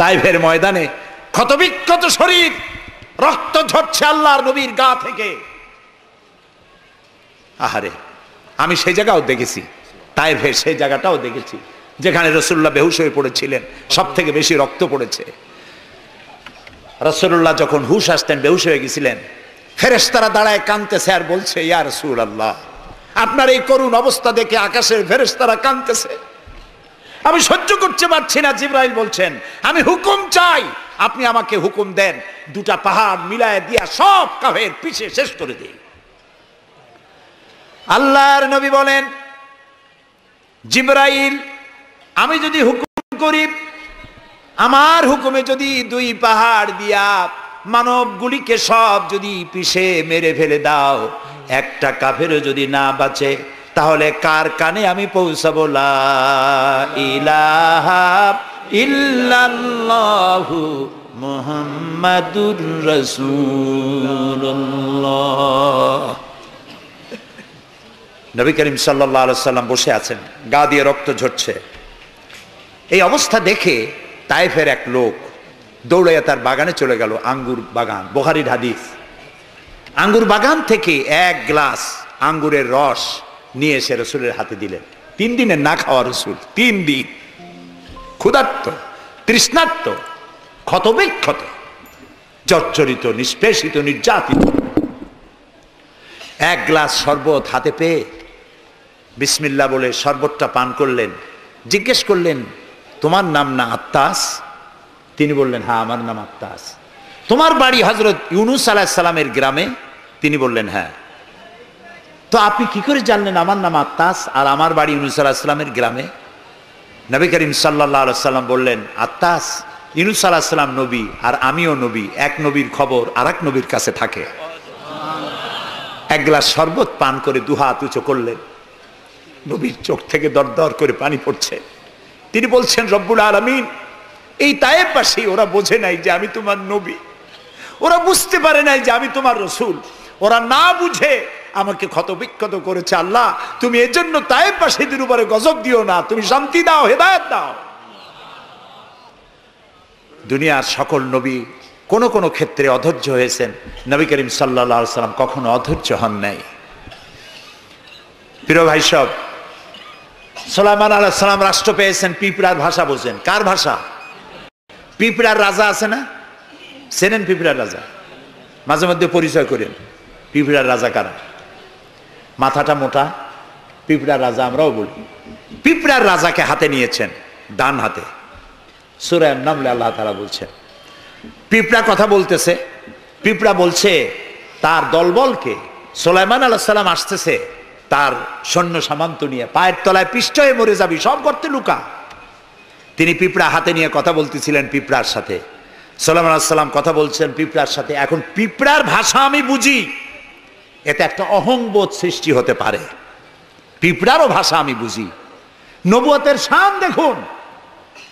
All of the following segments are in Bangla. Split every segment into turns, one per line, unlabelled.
তাইফের ময়দানে ক্ষতবিক্ষত শরীর, রক্ত ঝরছে আল্লাহর নবীর গা থেকে। আহারে, আমি সেই জায়গাও দেখেছি, তাইফের সেই জায়গাটাও দেখেছি যেখানে রাসূলুল্লাহ বেহুশ হয়ে পড়েছিলেন, সব থেকে বেশি রক্ত পড়েছে। রাসূলুল্লাহ যখন হুশ আসতেন, বেহুশ হয়ে গেছিলেন, ফেরেশতারা দাঁড়ায় কাঁদতেছে আর বলছে, ইয়া রাসূলুল্লাহ, আপনার এই করুণ অবস্থা দেখে আকাশের ফেরেশতারা কাঁদতেছে, আমি সহ্য করতে পারছি না। জিবরাইল বলছেন, আমি হুকুম চাই, আপনি আমাকে হুকুম দেন, দুটা পাহাড় মিলায় দিয়া সব কাফের পিছে শেষ করে দিই। আল্লাহর নবী বলেন, জিবরাইল, আমি যদি হুকুম করি, আমার হুকুমে যদি দুই পাহাড় দিয়া মানবগুলিকে সব যদি পিছে মেরে ফেলে দাও, একটা কাফেরও যদি না বাঁচে, তাহলে কার কানে আমি পৌঁছাবো লা ইলাহা ইল্লাল্লাহু মুহাম্মাদুর রাসূলুল্লাহ। নবী করিম সাল্লাল্লাহু আলাইহি সাল্লাম বসে আছেন, গা দিয়ে রক্ত ঝরছে। এই অবস্থা দেখে তায়েফের এক লোক দৌড়াইয়া তার বাগানে চলে গেল, আঙ্গুর বাগান, বুখারীর হাদিস। আঙ্গুর বাগান থেকে এক গ্লাস আঙ্গুরের রস নিয়ে এসে রসুলের হাতে দিলেন। 3 দিনের না খাওয়া রসুল, 3 দিন ক্ষুধার্ত, তৃষ্ণার্ত, ক্ষতবিক্ষত, জর্জরিত, নিষ্পেষিত, নির্যাতিত। এক গ্লাস শরবত হাতে পেয়ে বিসমিল্লাহ বলে শরবতটা পান করলেন। জিজ্ঞেস করলেন, তোমার নাম না আত্তাস? তিনি বললেন, হ্যাঁ, আমার নাম আত্তাস। তোমার বাড়ি হযরত ইউনূস আলাইহিস সালামের গ্রামে? তিনি বললেন, হ্যাঁ। তো আপনি কি করে জানলেন আমার নাম আত্তাস আর আমার বাড়ি ইউনূস আলাইহিস সালামের গ্রামে? নবী করিম সাল্লাল্লাহু আলাইহি সাল্লাম বললেন, আত্তাস, ইউনূস আলাইহিস সালাম নবী আর আমিও নবী, এক নবীর খবর আরেক নবীর কাছে থাকে। এক গ্লাস শরবত পান করে দুহাত উঁচু করলেন, নবীর চোখ থেকে দরদর করে পানি পড়ছে। তিনি বলছেন, রব্বুল আলামিন, এই তায়েফবাসী ওরা বোঝে নাই যে আমি তোমার নবী, ওরা বুঝতে পারে নাই যে আমি তোমার রসুল, ওরা না বুঝে আমাকে ক্ষতবিক্ষত করেছে। আল্লাহ, তুমি এজন্য তায়েফবাসীদের উপরে গজব দিও না, তুমি শান্তি দাও, হেদায়েত দাও। দুনিয়ার সকল নবী কোন কোন ক্ষেত্রে অধৈর্য হয়েছেন, নবী করিম সাল্লাল্লাহু আলাইহি সাল্লাম কখনো অধৈর্য হন নাই। প্রিয় ভাই সব, সুলাইমান আলাইহিস সালাম রাষ্ট্র পেয়েছেন, পিঁপড়ার ভাষা বোঝেন। কার ভাষা? পিঁপড়ার রাজা আছে না, চেনেন পিঁপড়ার রাজা? মাঝে মধ্যে পরিচয় করেন পিঁপড়ার রাজা কারা। মাথাটা মোটা, পিঁপড়ার রাজা আমরাও বলি। পিঁপড়ার রাজাকে হাতে নিয়েছেন, ডান হাতে। সূরা আন-নামলে আল্লাহ তাআলা বলছেন, পিঁপড়া কথা বলতেছে, পিঁপড়া বলছে তার দলবলকে, সুলাইমান আলাইহিস সালাম আসতেছে তার সৈন্য সামন্ত নিয়ে, পায়ের তলায় পিষ্ট হয়ে মরে যাবি, সব গর্তে লুকা। তিনি পিঁপড়া হাতে নিয়ে কথা বলতেছিলেন পিঁপড়ার সাথে। সুলাইমান আলাইহিস সালাম কথা বলছেন পিঁপড়ার সাথে। এখন পিঁপড়ার ভাষা আমি বুঝি, এতে একটা অহংবোধ সৃষ্টি হতে পারে। পিঁপড়ারও ভাষা আমি বুঝি। নবুয়তের শান দেখুন,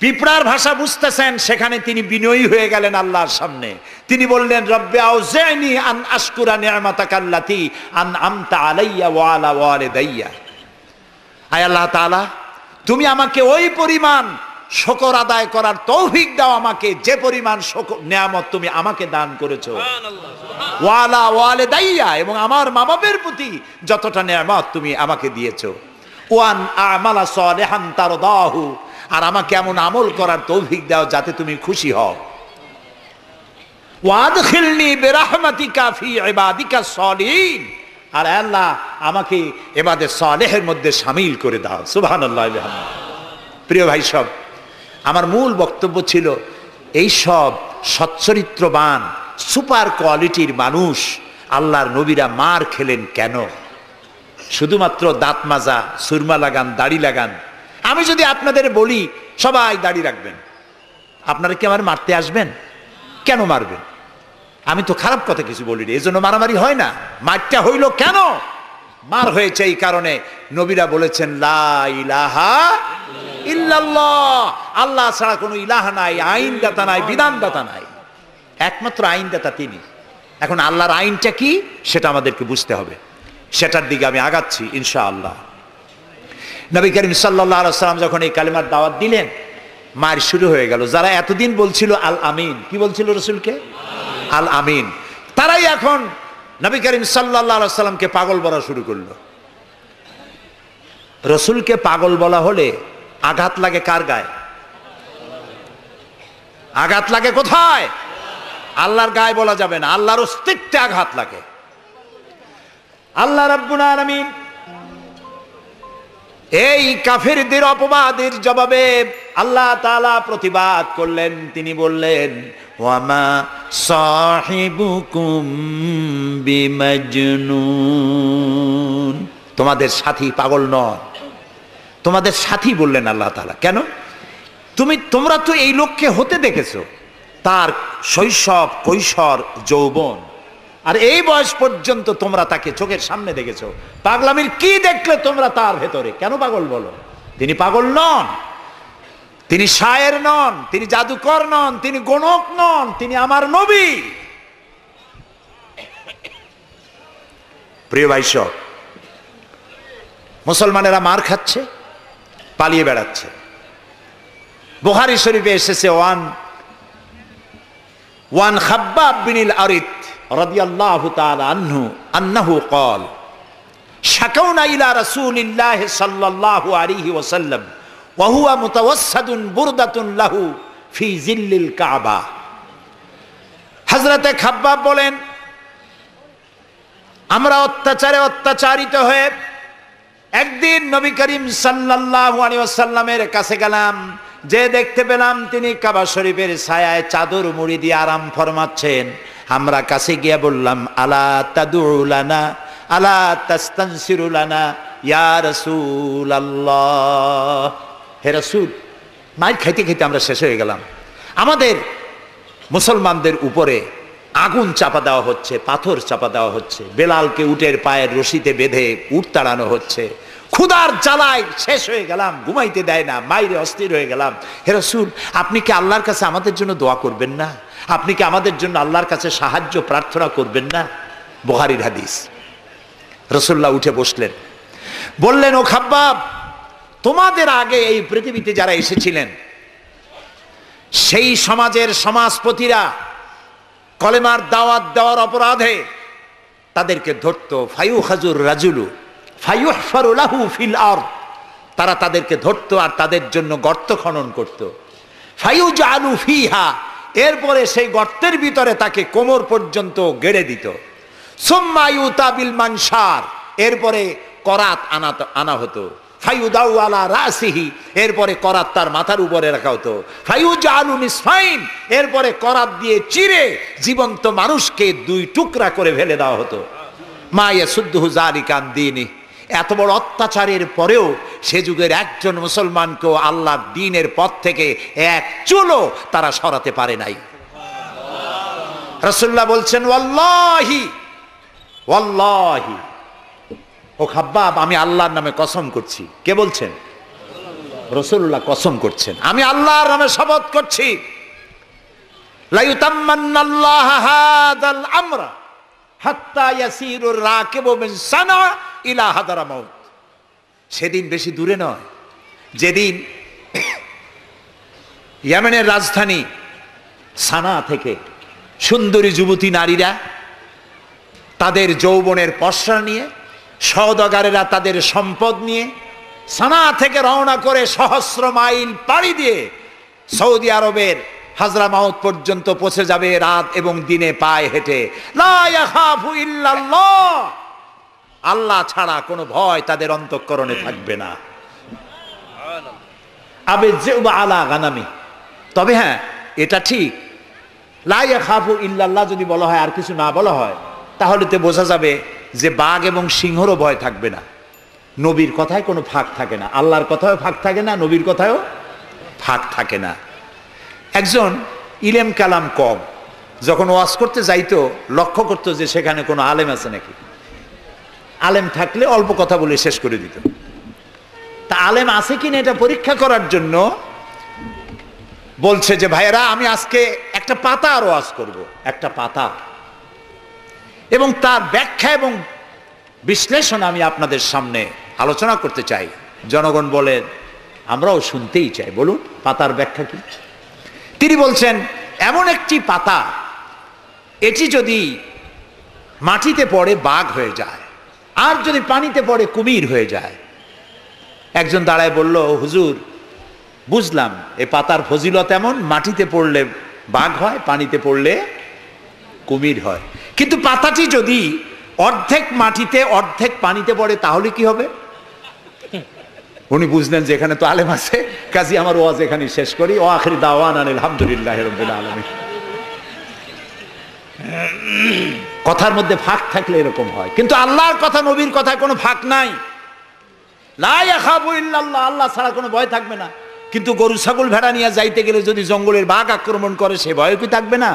পিঁপড়ার ভাষা বুঝতেছেন, সেখানে তিনি বিনয়ী হয়ে গেলেন আল্লাহর সামনে। তিনি বললেন, রব্বি আউজি'নি আন আশকুরা নি'মাতাকাল্লাতী আন'আমতা আলাইয়া ওয়া আলা ওয়ালিদাইয়া। আয় আল্লাহ তাআলা, তুমি আমাকে ওই পরিমাণ শুকর আদায় করার তৌফিক দাও আমাকে, যে পরিমাণ নিয়ামত তুমি আমাকে দান করেছো। ওয়া আলা ওয়ালিদাইয়া, এবং আমার মা বাবার প্রতি যতটা নিয়ামত তুমি আমাকে দিয়েছো। ওয়ান আমালা সালিহান তারদাহু, আর আমাকে এমন আমল করার তৌফিক দাও যাতে তুমি খুশি হও। ওয়াদখিলনি বিরাহমাতিকা ফি ইবাদিকা সালিহিন, আর আল্লাহ আমাকে ইবাদে সালেহের মধ্যে শামিল করে দাও। সুবহানাল্লাহ ওয়া বিহামদিহি। প্রিয় ভাই সব, আমার মূল বক্তব্য ছিল এই সব সচ্চরিত্রবান সুপার কোয়ালিটির মানুষ আল্লাহর নবীরা মার খেলেন কেন? শুধুমাত্র দাঁত মাজা, সুরমা লাগান, দাড়ি লাগান। আমি যদি আপনাদের বলি সবাই দাড়ি রাখবেন, আপনারা কি আমার মারতে আসবেন? কেন মারবেন? আমি তো খারাপ কথা কিছু বলিনি, এই জন্য মারামারি হয় না। মারটা হইল কেন? মার হয়েছে এই কারণে নবীরা বলেছেন, লা ইলাহা ইল্লাল্লাহ, আল্লাহ ছাড়া কোনো ইলাহ নাই, আইনদাতা নাই, বিধানদাতা নাই, একমাত্র আইনদাতা তিনি। এখন আল্লাহর আইনটা কি সেটা আমাদেরকে বুঝতে হবে, সেটার দিকে আমি আগাচ্ছি ইনশাআল্লাহ। নবী করিম সাল্লাল্লাহু আলাইহি ওয়াসাল্লাম যখন এই কালেমার দাওয়াত দিলেন, মার শুরু হয়ে গেল। যারা এতদিন বলছিল আল আমিন, কি বলছিল রসুলকে? আল আমিন, তারাই এখন নবী করিম সাল্লাল্লাহু আলাইহি সাল্লামকে পাগল বলা শুরু করলো। রসুলকে পাগল বলা হলে আঘাত লাগে কার গায়ে? আঘাত লাগে কোথায়? আল্লাহর গায়ে বলা যাবে না, আল্লাহর অস্তিত্বে আঘাত লাগে। আল্লাহ রাব্বুল আলামিন এই কাফিরদের অপবাদের জবাবে আল্লাহ তাআলা প্রতিবাদ করলেন। তিনি বললেন, ওয়ামা সাহিবুকুম বিমাজনুন, তোমাদের সাথী পাগল নয়, তোমাদের সাথী বললেন আল্লাহ তাআলা। কেন? তোমরা তো এই লোককে হতে দেখেছো, তার শৈশব, কৈশোর, যৌবন, আর এই বয়স পর্যন্ত তোমরা তাকে চোখের সামনে দেখেছো। পাগলামির কি দেখলে তোমরা তার ভেতরে? কেন পাগল বলো? তিনি পাগল নন, তিনি শায়ের নন, তিনি জাদুকর নন, তিনি গণক নন, তিনি আমার নবী। প্রিয় ভাইসব, মুসলমানেরা মার খাচ্ছে, পালিয়ে বেড়াচ্ছে। বুখারী শরীফে এসেছে ওয়ান খাব্বাব বিন আরিত রাদিয়াল্লাহু তাআলা আনহু আন্নাহু قال শাকাউনা ইলা রাসূলিল্লাহি সাল্লাল্লাহু আলাইহি ওয়াসাল্লাম ওয়া হুয়া মুতাওয়াসসাদুন বুরদাতুন লাহু ফি জিল্লিল কাবা। হযরতে খাব্বাব বলেন, আমরা অত্যাচারিত হয়ে একদিন নবী করিম সাল্লাল্লাহু আলাইহি ওয়াসাল্লামের কাছে গেলাম, যে দেখতে পেলাম তিনি কাবা শরীফের ছায়ায় চাদর মুড়ি দিয়ে আরাম ফরমাচ্ছেন। আমরা কাছে গিয়ে বললাম, আলা তাদউ লানা আলা তাস্তানসিরু লানা ইয়া রাসূলুল্লাহ, হে রাসূল। মাইর খাইতে খাইতে আমরা শেষ হয়ে গেলাম। আমাদের মুসলমানদের উপরে আগুন চাপা দেওয়া হচ্ছে, পাথর চাপা দেওয়া হচ্ছে, বেলালকে উটের পায়ের রশিতে বেঁধে উট তাড়ানো হচ্ছে। ক্ষুধার জ্বালায় শেষ হয়ে গেলাম, ঘুমাইতে দেয় না, মাইরে অস্থির হয়ে গেলাম। হে রাসূল, আপনি কি আল্লাহর কাছে আমাদের জন্য দোয়া করবেন না? আপনি কি আমাদের জন্য আল্লাহর কাছে সাহায্য প্রার্থনা করবেন না? বুখারীর হাদিস। রাসূলুল্লাহ উঠে বসলেন, বললেন, ও খাব্বাব, তোমাদের আগে এই পৃথিবীতে যারা এসেছিলেন সেই সমাজের সমাজপতিরা কলেমার দাওয়াত দেওয়ার অপরাধে তাদেরকে ধরতো। ফায়ুখাজুর রাজুলু ফায়ুহফারু লাহু ফিল আরদ, তারা তাদেরকে ধরতো আর তাদের জন্য গর্ত খনন করত। ফায়ুজালু ফিহা, এরপরে সেই গর্তের ভিতরে তাকে কোমর পর্যন্ত গেড়ে দিত। সুম্মা ইউতা বিল মানশার, এরপরে করাত আনা হতো। ফায়ুদাউ আলা রাসিহি, এরপরে করাত তার মাথার উপরে রাখা হতো। ফায়ুজালু নিসফাইন, এরপরে করাত দিয়ে চিরে জীবন্ত মানুষকে দুই টুকরা করে ফেলে দেওয়া হতো। মা ইয়াসুদ্দুহু যালিকা আন দীনি, এত বড় অত্যাচারের পরেও সে যুগের একজন মুসলমানকেও আল্লাহর দ্বীনের পথ থেকে এক চুলও তারা সরাতে পারে নাই। রাসূলুল্লাহ বলছেন, ওয়াল্লাহি ওয়াল্লাহি, ও খাব্বাব, আমি আল্লাহর নামে কসম করছি। কে বলছেন? রাসূলুল্লাহ কসম করছেন, আমি আল্লাহর নামে শপথ করছি, লা ইউতাম্মান্নাল্লাহু হাযাল আমরা হাত্তা ইয়াসিরুর রাকিবু মিন সানা ইলা হাদারামাউত। সেদিন বেশি দূরে নয়, যেদিন ইয়েমেনের রাজধানী সানা থেকে সুন্দরী যুবতী নারীরা তাদের যৌবনের পসরা নিয়ে, সওদাগারেরা তাদের সম্পদ নিয়ে সানা থেকে রওনা করে সহস্র মাইল পাড়ি দিয়ে সৌদি আরবের হাজরামাউত পর্যন্ত পৌঁছে যাবে রাত এবং দিনে পায়ে হেঁটে। লা ইয়াখাফু ইল্লাল্লাহ, আল্লাহ ছাড়া কোনো ভয় তাদের অন্তঃকরণে থাকবে না। আবে যিবা আলা গানামি, তবে হ্যাঁ, এটা ঠিক, লা ইয়াখাফু ইল্লাল্লাহ যদি বলা হয় আর কিছু না বলা হয়, তাহলে তো বোঝা যাবে যে বাঘ এবং সিংহরও ভয় থাকবে না। নবীর কথায় কোনো ফাঁক থাকে না, আল্লাহর কথায়ও ফাঁক থাকে না, নবীর কথায়ও ফাঁক থাকে না। একজন ইলেম কালাম কম, যখন ওয়াজ করতে যাইতো লক্ষ্য করতো যে সেখানে কোনো আলেম আছে নাকি। আলেম থাকলে অল্প কথা বলে শেষ করে দিত। তা আলেম আছে কিনা এটা পরীক্ষা করার জন্য বলছে যে, ভাইয়েরা, আমি আজকে একটা পাতা আর ওয়াজ করব, একটা পাতা, এবং তার ব্যাখ্যা এবং বিশ্লেষণ আমি আপনাদের সামনে আলোচনা করতে চাই। জনগণ বলেন, আমরাও শুনতেই চাই। বলুন পাতার ব্যাখ্যা কি? তিনি বলছেন এমন একটি পাতা, এটি যদি মাটিতে পড়ে বাঘ হয়ে যায়, আর যদি পানিতে পড়ে কুমির হয়ে যায়। একজন দাঁড়ায় বলল, হুজুর বুঝলাম এ পাতার ফজিলত এমন, মাটিতে পড়লে বাঘ হয়, পানিতে পড়লে কুমির হয়, কিন্তু পাতাটি যদি অর্ধেক মাটিতে অর্ধেক পানিতে পড়ে তাহলে কি হবে? উনি বুঝলেন যে এখানে তো আলেম আছে, কাজী আমার ওয়াজ এখানে শেষ করি। ও আখির দাওয়ান আলহামদুলিল্লাহি রাব্বিল আলামিন। কথার মধ্যে ফাঁক থাকলে এরকম হয়, কিন্তু আল্লাহর কথা, নবীর কথায় কোনো ফাঁক নাই। লা ইয়াখাফু ইল্লাল্লাহ, আল্লাহ ছাড়া কোনো ভয় থাকবে না। কিন্তু গরু ছাগল ভেড়া নিয়ে যাইতে গেলে যদি জঙ্গলের বাঘ আক্রমণ করে, সে ভয় কি থাকবে না?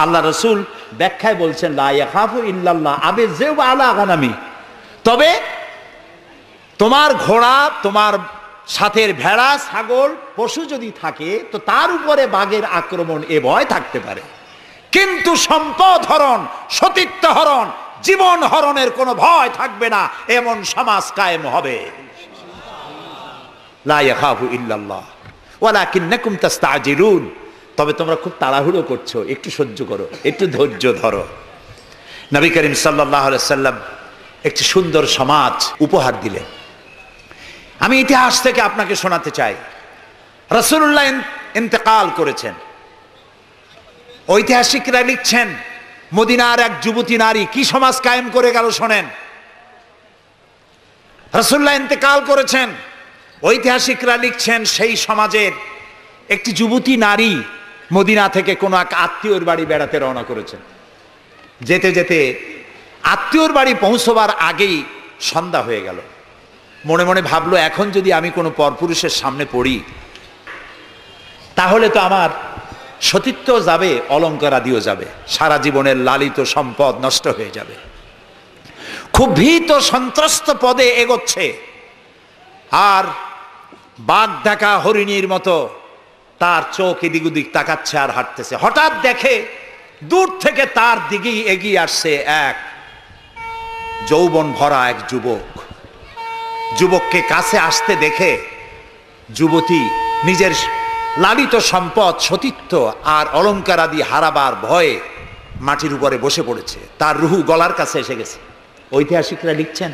আল্লাহ রসুল ব্যাখ্যায় বলছেন লা ইয়াখাফু ইল্লাল্লাহ আবে যে আলা গানামি, তবে তোমার ঘোড়া, তোমার সাথের ভেড়া, ছাগল, পশু যদি থাকে তো তার উপরে বাঘের আক্রমণ এ ভয় থাকতে পারে, কিন্তু সম্পদ হরণ, সতীত্ব হরণ, জীবন হরণের কোনো ভয় থাকবে না, এমন সমাজ কায়েম হবে। লা ইয়াখাফু ইল্লাল্লাহ ওয়ালাকিন্নাকুম তাস্তাজিলুন, তবে তোমরা খুব তাড়াহুড়ো করছো, একটু সহ্য করো, একটু ধৈর্য ধরো। নবী করিম সাল্লাল্লাহু আলাইহি সাল্লাম একটি সুন্দর সমাজ উপহার দিলেন। আমি ইতিহাস থেকে আপনাকে শোনাতে চাই। রাসূলুল্লাহ ইন্তেকাল করেছেন, ঐতিহাসিকরা লিখছেন মদিনার এক যুবতী নারী কি সমাজ কায়েম করে গেল শোনেন। রাসূলুল্লাহ ইন্তেকাল করেছেন, ঐতিহাসিকরা লিখছেন সেই সমাজের একটি যুবতী নারী মদিনা থেকে কোনো এক আত্মীয়র বাড়ি বেড়াতে রওনা করেছেন। যেতে যেতে আত্মীয়র বাড়ি পৌঁছবার আগেই সন্ধ্যা হয়ে গেল। মনে মনে ভাবলো, এখন যদি আমি কোনো পরপুরুষের সামনে পড়ি তাহলে তো আমার সতীত্ব যাবে, অলঙ্কারাদিও যাবে, সারা জীবনের লালিত সম্পদ নষ্ট হয়ে যাবে। খুব ভীত সন্ত্রস্ত পদে এগোচ্ছে, আর বাঘ দেখা হরিণীর মতো তার চোখ এদিক ওদিক তাকাচ্ছে আর হাঁটতেছে। হঠাৎ দেখে দূর থেকে তার দিকেই এগিয়ে আসছে এক যৌবন ভরা এক যুবক। যুবককে কাছে আসতে দেখে যুবতী নিজের লালিত সম্পদ, সতীত্ব আর অলঙ্কার আদি হারাবার ভয়ে মাটির উপরে বসে পড়েছে, তার রুহু গলার কাছে এসে গেছে। ঐতিহাসিকরা লিখছেন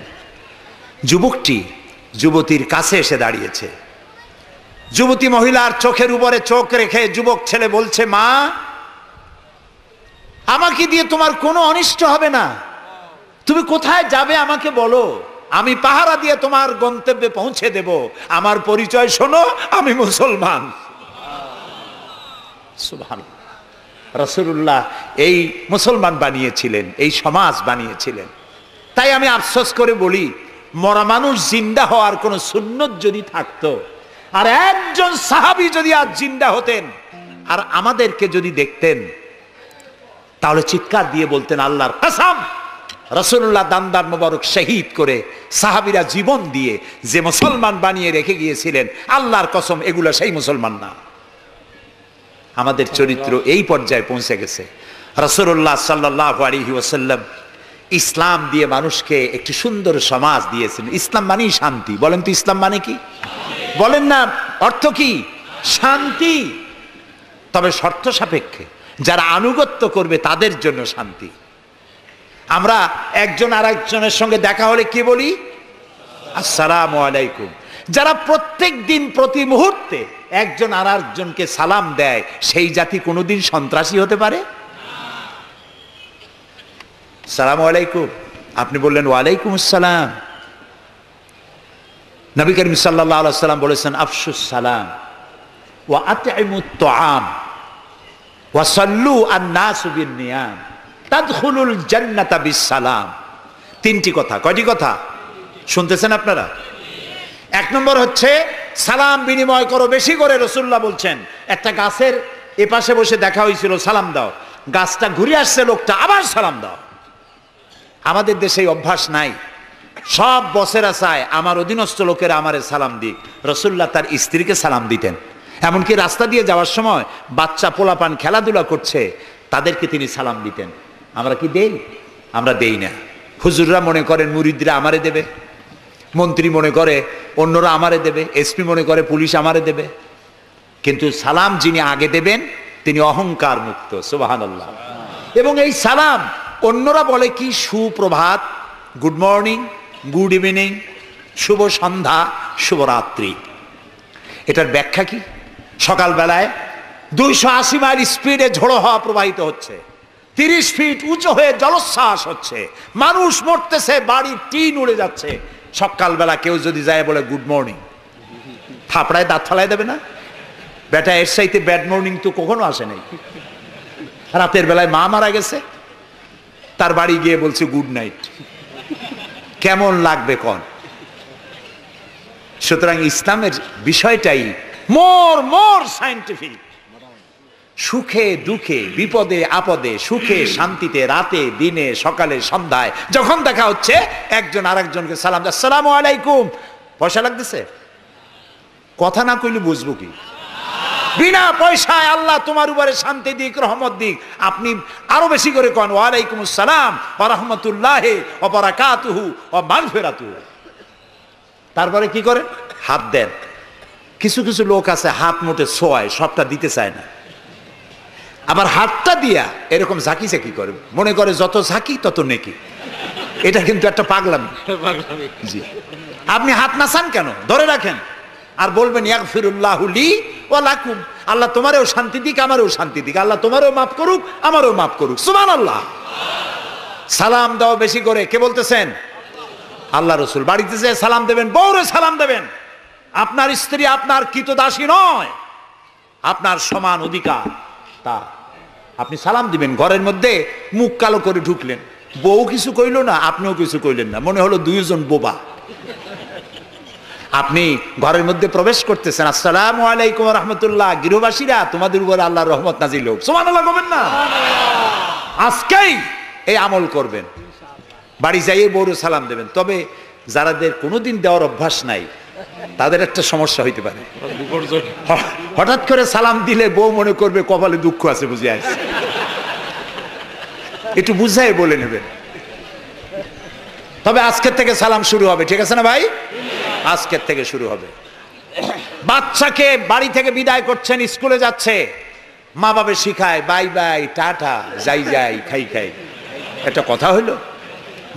যুবকটি যুবতীর কাছে এসে দাঁড়িয়েছে। যুবতী মহিলার চোখের উপরে চোখ রেখে যুবক ছেলে বলছে, মা, আমাকে দিয়ে তোমার কোনো অনিষ্ট হবে না, তুমি কোথায় যাবে আমাকে বলো, আমি পাহারা দিয়ে তোমার গন্তব্যে পৌঁছে দেব। আমার পরিচয় শোনো, আমি মুসলমান। সুবহানাল্লাহ। রাসূলুল্লাহ এই মুসলমান বানিয়েছিলেন, এই সমাজ বানিয়েছিলেন। তাই আমি আফসোস করে বলি, মরা মানুষ জিন্দা হওয়ার কোন সুন্নত যদি থাকতো, আর একজন সাহাবী যদি আজ জিন্দা হতেন আর আমাদেরকে যদি দেখতেন, তাহলে চিৎকার দিয়ে বলতেন আল্লাহর কসম, রাসূলুল্লাহ দান্দার মোবারক শহীদ করে সাহাবীরা জীবন দিয়ে যে মুসলমান বানিয়ে রেখে গিয়েছিলেন, আল্লাহর কসম এগুলো সেই মুসলমান না। আমাদের চরিত্র এই পর্যায়ে পৌঁছে গেছে। রাসূলুল্লাহ সাল্লাল্লাহু আলাইহি ওয়াসাল্লাম ইসলাম দিয়ে মানুষকে একটি সুন্দর সমাজ দিয়েছেন। ইসলাম মানেই শান্তি। বলেন তো ইসলাম মানে কি? বলেন না, অর্থ কি? শান্তি। তবে শর্ত সাপেক্ষে, যারা আনুগত্য করবে তাদের জন্য শান্তি। আমরা একজন আর একজনের সঙ্গে দেখা হলে কি বলি? আসসালামু আলাইকুম। যারা প্রত্যেক দিন প্রতি মুহূর্তে একজন আর একজনকে সালাম দেয়, সেই জাতি কোনোদিন সন্ত্রাসী হতে পারে? সালামু আলাইকুম, আপনি বললেন ওয়ালাইকুম আসসালাম। নবী করিম সাল্লাল্লাহু আলাইহি ওয়াসাল্লাম বলেছেন আফশুস সালাম ওয়া আতইমুত তুআম ওয়া সাল্লু আন-নাসু বিন-নিয়াম তাদখুলুল জান্নাতা বিস-সালাম। তিনটি কথা। কয়টি কথা শুনতেছেন আপনারা? এক নম্বর হচ্ছে সালাম বিনিময় করো বেশি করে। রাসূলুল্লাহ বলছেন, একটা গাছের এপাশে বসে দেখা হয়েছিল, সালাম দাও। গাছটা ঘুরে আসছে, লোকটা আবার সালাম দাও। আমাদের দেশে এই অভ্যাস নাই। সব বসেরা চায় আমার অধীনস্থ লোকেরা আমারে সালাম দিক। রাসূলুল্লাহ তার স্ত্রীকে সালাম দিতেন। এমনকি রাস্তা দিয়ে যাওয়ার সময় বাচ্চা পোলাপান খেলাধুলা করছে, তাদেরকে তিনি সালাম দিতেন। আমরা কি দেই? আমরা দেই না। হুজুররা মনে করেন মুরিদরা আমারে দেবে, মন্ত্রী মনে করে অন্যরা আমারে দেবে, এসপি মনে করে পুলিশ আমারে দেবে। কিন্তু সালাম যিনি আগে দেবেন তিনি অহংকার মুক্ত, সুবহানাল্লাহ। এবং এই সালাম অন্যরা বলে কি সুপ্রভাত, গুড মর্নিং, গুড ইভিনিং, শুভ সন্ধ্যা, শুভরাত্রি। এটার ব্যাখ্যা কি? সকালবেলায় 280 মাইল স্পিডে ঝোড়ো হওয়া প্রবাহিত হচ্ছে, 30 ফিট উঁচু হয়ে জলোচ্ছ্বাস হচ্ছে, মানুষ মরতেছে, বাড়ির টিন উড়ে যাচ্ছে। সকালবেলা কেউ যদি যায় বলে গুড মর্নিং, থাপড়ায় দাঁত ফালাই দেবে না? বেটা এর সাইতে ব্যাড মর্নিং তো কখনো আসে নাই। রাতের বেলায় মা মারা গেছে, তার বাড়ি গিয়ে বলছে গুড নাইট, কেমন লাগবে কোন? সুতরাং ইসলামের বিষয়টাই মোর সায়েন্টিফিক। সুখে দুঃখে, বিপদে আপদে, সুখে শান্তিতে, রাতে দিনে, সকালে সন্ধ্যায় যখন দেখা হচ্ছে একজন আরেকজনকে সালাম, আসসালামু আলাইকুম। পয়সা লাগতেছে? কথা না কইলে বুঝবো কি? বিনা পয়সায় আল্লাহ তোমার উপরে শান্তি দিক, রহমত দিক। আপনি আরো বেশি করে কন ওয়ালাইকুম আসসালাম ওয়া রাহমাতুল্লাহি ওয়া বারাকাতুহু ওয়া মাগফিরাতুহু। তারপরে কি করেন? হাত দেন। কিছু কিছু লোক আছে হাত মোটে ছোঁয়ায়, সবটা দিতে চায় না। আবার হাতটা দিয়া এরকম ঝাঁকি ঝাঁকি করে, মনে করে যত ঝাঁকি তত নেকি। এটা কিন্তু একটা পাগলামি। জি, আপনি হাত নাচান কেন? ধরে রাখেন আর বলবেন ইয়াগফিরুল্লাহু লি ওয়া লাকুম, আল্লাহ তোমারও শান্তি দিক, আমারও শান্তি দিক, আল্লাহ তোমারও মাফ করুক, আমারও মাফ করুক। সুবহানাল্লাহ। সালাম দাও বেশি করে। কে বলতেছেন? আল্লাহ রাসূল। বাড়িতে যেয়ে সালাম দেবেন, বউরে সালাম দেবেন। আপনার স্ত্রী আপনার কৃতদাসী নয়, আপনার সমান অধিকার তা। আপনি সালাম দিবেন। ঘরের মধ্যে মুখ কালো করে ঢুকলেন, বউ কিছু কইল না, আপনিও কিছু কইলেন না, মনে হলো দুইজন বোবা। আপনি ঘরের মধ্যে প্রবেশ করতেছেন, আসসালামু আলাইকুম ওয়া রাহমাতুল্লাহ, গৃহবাসীরা তোমাদের উপর আল্লাহর রহমত নাজিল হোক। সুবহানাল্লাহ বলবেন না? আজকেই এই আমল করবেন, বাড়ি যাইয়ে বউরে সালাম দেবেন। তবে যারাদের কোনোদিন দেওয়ার অভ্যাস নাই তাদের একটা সমস্যা হইতে পারে। হঠাৎ করে সালাম দিলে বউ মনে করবে কপালে দুঃখ আছে বুঝে আসছে, একটু বুঝাই বলে নেবেন। তবে আজকের থেকে সালাম শুরু হবে, ঠিক আছে না ভাই? আজকের থেকে শুরু হবে। বাচ্চাকে বাড়ি থেকে বিদায় করছেন, স্কুলে যাচ্ছে, মা বাবা শিখায় বাই বাই, টাটা, যাই যাই, খাই খাই। এটা কথা হইলো?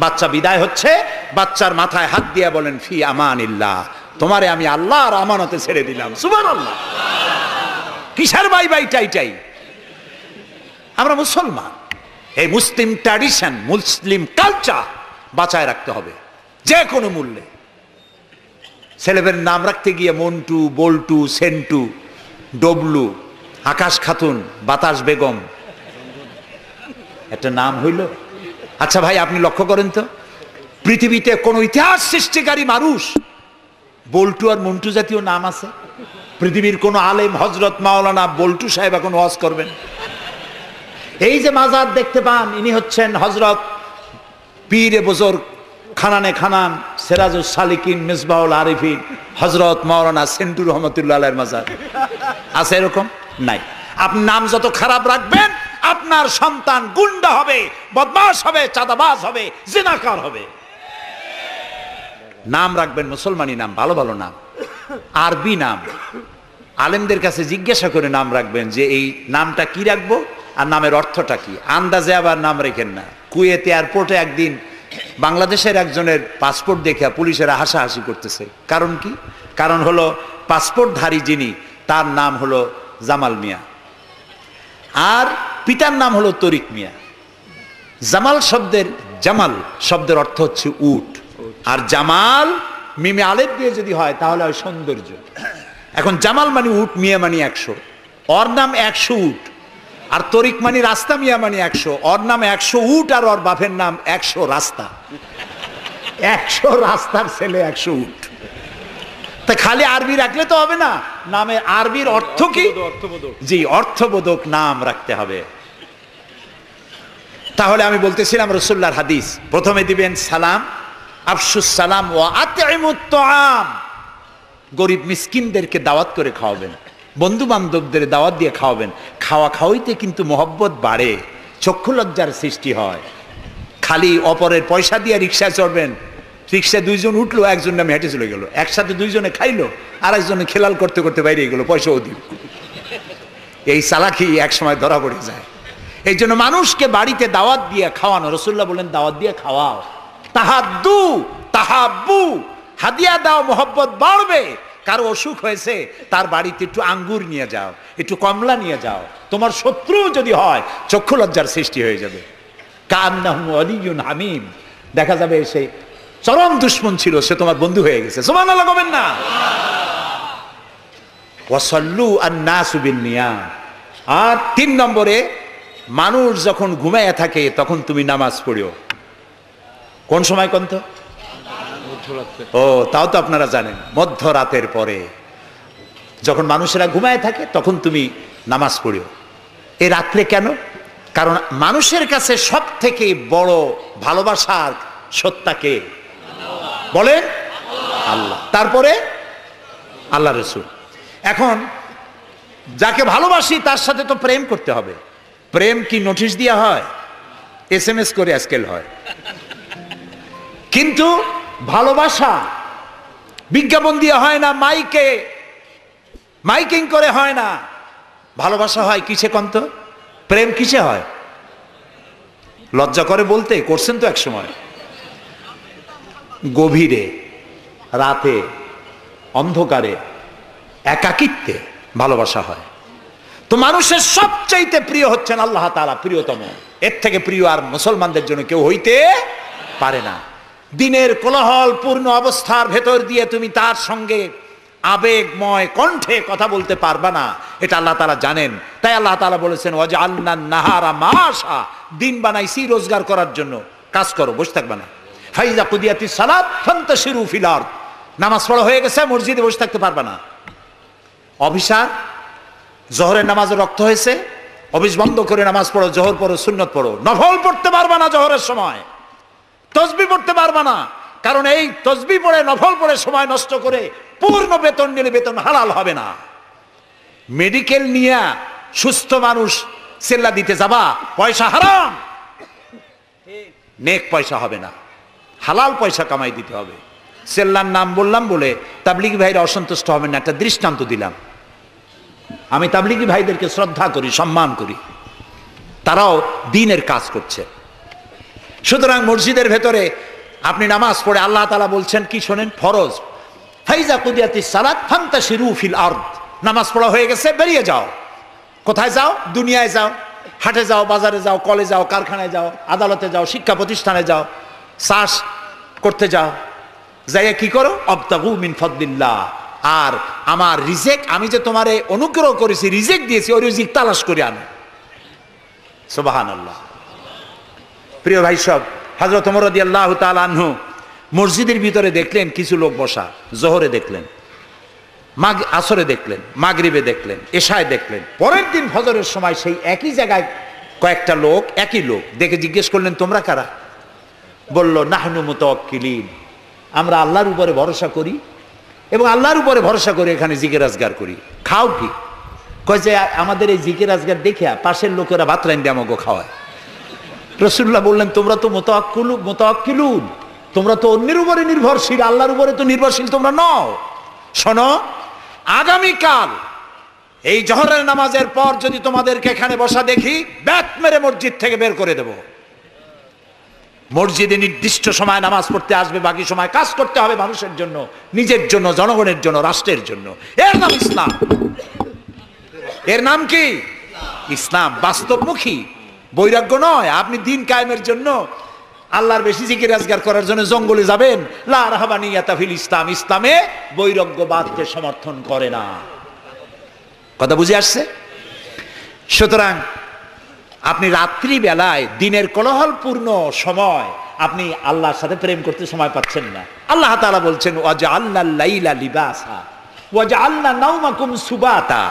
বাচ্চা বিদায় হচ্ছে, বাচ্চার মাথায় হাত দিয়ে বলেন ফি আমানিল্লাহ, তোমারে আমি আল্লাহর আমানতে ছেড়ে দিলাম। সুবহানাল্লাহ। কিসের বাই বাই টাই টাই? আমরা মুসলমান, এই মুসলিম ট্র্যাডিশন, মুসলিম কালচার বাঁচায় রাখতে হবে যে কোনো মূল্যে। ছেলেদের নাম রাখতে গিয়ে মন্টু, বল্টু, সেন্টু, ডবলু, আকাশ খাতুন, বাতাস বেগম, একটা নাম হইল? আচ্ছা ভাই, আপনি লক্ষ্য করেন তো, পৃথিবীতে কোন ইতিহাস সৃষ্টিকারী মানুষ বল্টু আর মন্টু জাতীয় নাম আছে? পৃথিবীর কোন আলেম, হজরত মাওলানা বল্টু সাহেব এখন ওয়াজ করবেন? এই যে মাজার দেখতে পান, ইনি হচ্ছেন হজরত পীরে বুজুর্গ খানানে খানান সিরাজুস সালিকিন মিসবাহুল আরিফিন হজরত মাওলানা সেন্টু রহমতুল্লাহ আলাইহির মাজার আছে? এরকম নাই। আপনি নাম যত খারাপ রাখবেন, আপনার সন্তান গুন্ডা হবে, বদমাশ হবে, চাঁদাবাজ হবে, জিনাকার হবে। নাম রাখবেন মুসলমানি নাম, ভালো ভালো নাম, আরবি নাম। আলেমদের কাছে জিজ্ঞাসা করে নাম রাখবেন যে এই নামটা কি রাখবো আর নামের অর্থটা কি। আন্দাজে আবার নাম রেখেন না। কুয়েত এয়ারপোর্টে একদিন বাংলাদেশের একজনের পাসপোর্ট দেখে পুলিশেরা হাসাহাসি করতেছে। কারণ কি? কারণ হলো পাসপোর্টধারী যিনি, তার নাম হলো জামাল মিয়া, আর পিতার নাম হলো তরিক মিয়া। জামাল শব্দের অর্থ হচ্ছে উট, আর জামাল মিমে আলেফ দিয়ে যদি হয় তাহলে হয় সৌন্দর্য। এখন জামাল মানে উট, মিয়া মানে 100, ওর নাম 100 উট। আর তরিক মানে রাস্তা, মিয়া মানে 100, ওর নাম 100 উট আর ওর বাপের নাম 100 রাস্তা। 100 রাস্তার ছেলে 100 উট। তা খালি আরবি রাখলে তো হবে না, নামে আরবির অর্থ কি? জি, অর্থবোধক নাম রাখতে হবে। তাহলে আমি বলতেছিলাম রাসূলুল্লাহর হাদিস, প্রথমে দিবেন সালাম, আফশুস সালাম ওয়া আতইমুত তাআম, গরিব মিসকিনদেরকে দাওয়াত করে খাওয়াবেন, বন্ধু বান্ধবদের দাওয়াত দিয়ে খাওয়াবেন। খাওয়া খাওয়াইতে কিন্তু মহব্বত বাড়ে, চক্ষু লজ্জার সৃষ্টি হয়। খালি অপরের পয়সা দিয়ে রিকশায় চড়বেন, রিক্সায় দুইজন উঠলো, একজন নামে হেঁটে চলে গেল, একসাথে দুইজনে খাইলো, আর একজনে খেলাল করতে করতে বাইরে গেলো, পয়সাও দিল। এই চালাকি এক সময় ধরা পড়ে যায়। এই জন্য মানুষকে বাড়িতে দাওয়াত দিয়ে খাওয়ানো, রাসূলুল্লাহ বলেন দাওয়াত দিয়ে খাওয়াও। তাহাদ্দু তাহাব্বু, হাদিয়া দাও, মোহব্বত বাড়বে। কারো অসুখ হয়েছে, তার বাড়িতে একটু আঙ্গুর নিয়ে যাও, একটু কমলা নিয়ে যাও। তোমার শত্রু যদি হয়, চক্ষু লজ্জার সৃষ্টি হয়ে যাবে। কান্নাহু ওয়ালিয়ুন হামিম, দেখা যাবে সে চরম দুশমন ছিল, সে তোমার বন্ধু হয়ে গেছে। সুবহানাল্লাহ বলেন না। ওয়াসাল্লু আন-নাসু বিন-নিয়াম। আর 3 নম্বরে, মানুষ যখন ঘুমায় থাকে তখন তুমি নামাজ পড়িও। কোন সময় কোন তো? ও, তাও তো আপনারা জানেন, মধ্যরাতের পরে যখন মানুষেরা ঘুমায় থাকে তখন তুমি নামাজ পড়িও। এই রাত্রে কেন? কারণ মানুষের কাছে সব থেকে বড় ভালোবাসার সত্তাকে বলেন আল্লাহ, তারপরে আল্লাহ রাসূল। এখন যাকে ভালোবাসি তার সাথে তো প্রেম করতে হবে। প্রেম কি নোটিশ দেওয়া হয়? SMS করে আজকাল হয়। কিন্তু ভালোবাসা বিজ্ঞাপন দিয়ে হয় না, মাইকিং করে হয় না। ভালোবাসা হয় কিসে কন্ত? প্রেম কিসে হয়? লজ্জা করে বলতে, করছেন তো এক সময়। গভীরে, রাতে, অন্ধকারে, একাকিত্বে ভালোবাসা হয়। তো মানুষের সবচাইতে প্রিয় হচ্ছেন আল্লাহ তাআলা, প্রিয়তম। এর থেকে প্রিয় আর মুসলমানদের জন্য কেউ হইতে পারে না। দিনের কোলাহল পূর্ণ অবস্থার ভেতর দিয়ে তুমি তার সঙ্গে আবেগময় কণ্ঠে কথা বলতে পারবা না, এটা আল্লাহ তাআলা জানেন। তাই আল্লাহ তাআলা বলেছেন ওয়াজআলনান নাহারা মাশা, দিন বানাইছি রোজগার করার জন্য, কাজ করো, বসে থাকবা না। ফাইজা কুদিয়াতিস সালাত ফান্তাশিরু ফিল আরদ, নামাজ পড়া হয়ে গেছে, মসজিদে বসে থাকতে পারবা না। অভিশাপ, জোহরের নামাজে রক্ত হয়েছে, অফিস বন্ধ করে নামাজ পড়ো, জোহর পড়ো, সুন্নত পড়ো। নফল পড়তে পারবা না জোহরের সময়, তসবিহ পড়তে পারবা না, কারণ এই তসবিহ পড়ে, নফল পড়ে সময় নষ্ট করে পূর্ণ বেতন নিলে বেতন হালাল হবে না। মেডিকেল নিয়ে সুস্থ মানুষ সেল্লা দিতে যাবা, পয়সা হারাম, নেক পয়সা হবে না, হালাল পয়সা কামাই দিতে হবে। সেল্লার নাম বললাম বলে তাবলিগি ভাইরা অসন্তুষ্ট হবেন না, একটা দৃষ্টান্ত দিলাম। আমি তাবলিগি ভাইদেরকে শ্রদ্ধা করি, সম্মান করি, তারাও দ্বীনের কাজ করছে। সুতরাং মসজিদের ভেতরে আপনি নামাজ পড়ে আল্লাহ তাআলা বলছেন কি শোনেন, ফরজ, ফাইজা কুদিয়াতিস সালাত ফান্তাশিরু ফিল আরদ, নামাজ পড়া হয়ে গেছে, বেরিয়ে যাও। কোথায় যাও? দুনিয়ায় যাও, হাটে যাও, বাজারে যাও, কলে যাও, কারখানায় যাও, আদালতে যাও, শিক্ষা প্রতিষ্ঠানে যাও, চাষ করতে যাও। যাইয়া কি করো? আবতাগু মিন ফাদলিল্লাহ, আর আমার রিজিক, আমি যে তোমারে অনুগ্রহ করেছি, রিজিক দিয়েছি, ওই রিজিক তালাশ করে আনো। সুবহানাল্লাহ। প্রিয় ভাই সব, হযরত ওমর রাদিয়াল্লাহু তাআলা আনহু মসজিদের ভিতরে দেখলেন কিছু লোক বসা, জোহরে দেখলেন, আসরে দেখলেন, মাগরিবে দেখলেন, এশায় দেখলেন। পরের দিন ফজরের সময় সেই একই জায়গায় কয়েকটা লোক, একই লোক দেখে জিজ্ঞেস করলেন তোমরা কারা? বলল নাহনু মুতাওয়াক্কিলিন, আমরা আল্লাহর উপরে ভরসা করি এবং আল্লাহর উপরে ভরসা করে এখানে জিকির আজগার করি। খাও কি? কয় যে আমাদের এই জিকির আজগার দেখে পাশের লোকেরা ভাত রাইন্দে আমাকে খাওয়ায়। রাসূলুল্লাহ বললেন তোমরা তো মুতাওয়াক্কিলুন, তোমরা তো অন্যের উপরে নির্ভরশীল, আল্লাহর উপরে তো নির্ভরশীল তোমরা নও। শোনো, আগামীকাল এই জোহরের নামাজের পর যদি তোমাদেরকে এখানে বসা দেখি, ব্যাট মেরে মসজিদ থেকে বের করে দেব। মসজিদে নির্দিষ্ট সময় নামাজ পড়তে আসবে, বাকি সময় কাজ করতে হবে মানুষের জন্য, নিজের জন্য, জনগণের জন্য, রাষ্ট্রের জন্য। এর নাম ইসলাম। এর নাম কি? ইসলাম। বাস্তবমুখী, বৈরাগ্য নয়। আপনি দিন কায়েমের জন্য, আল্লাহর বেশি জিকির আজগার করার জন্য জঙ্গলে যাবেন, লা রাহবানিয়াতা ফিল ইসলাম, ইসলামে বৈরাগ্যবাদকে সমর্থন করে না। কথা বুঝে আসছে? সুতরাং আপনি রাত্রি বেলায়, দিনের কোলাহলপূর্ণ সময়, আপনি আল্লাহর সাথে প্রেম করতে সময় পাচ্ছেন না। আল্লাহ তাআলা বলছেন ওয়াজআলনাল লাইলা লিবাসা ওয়াজআলনা নাওমাকুম সুবাতা,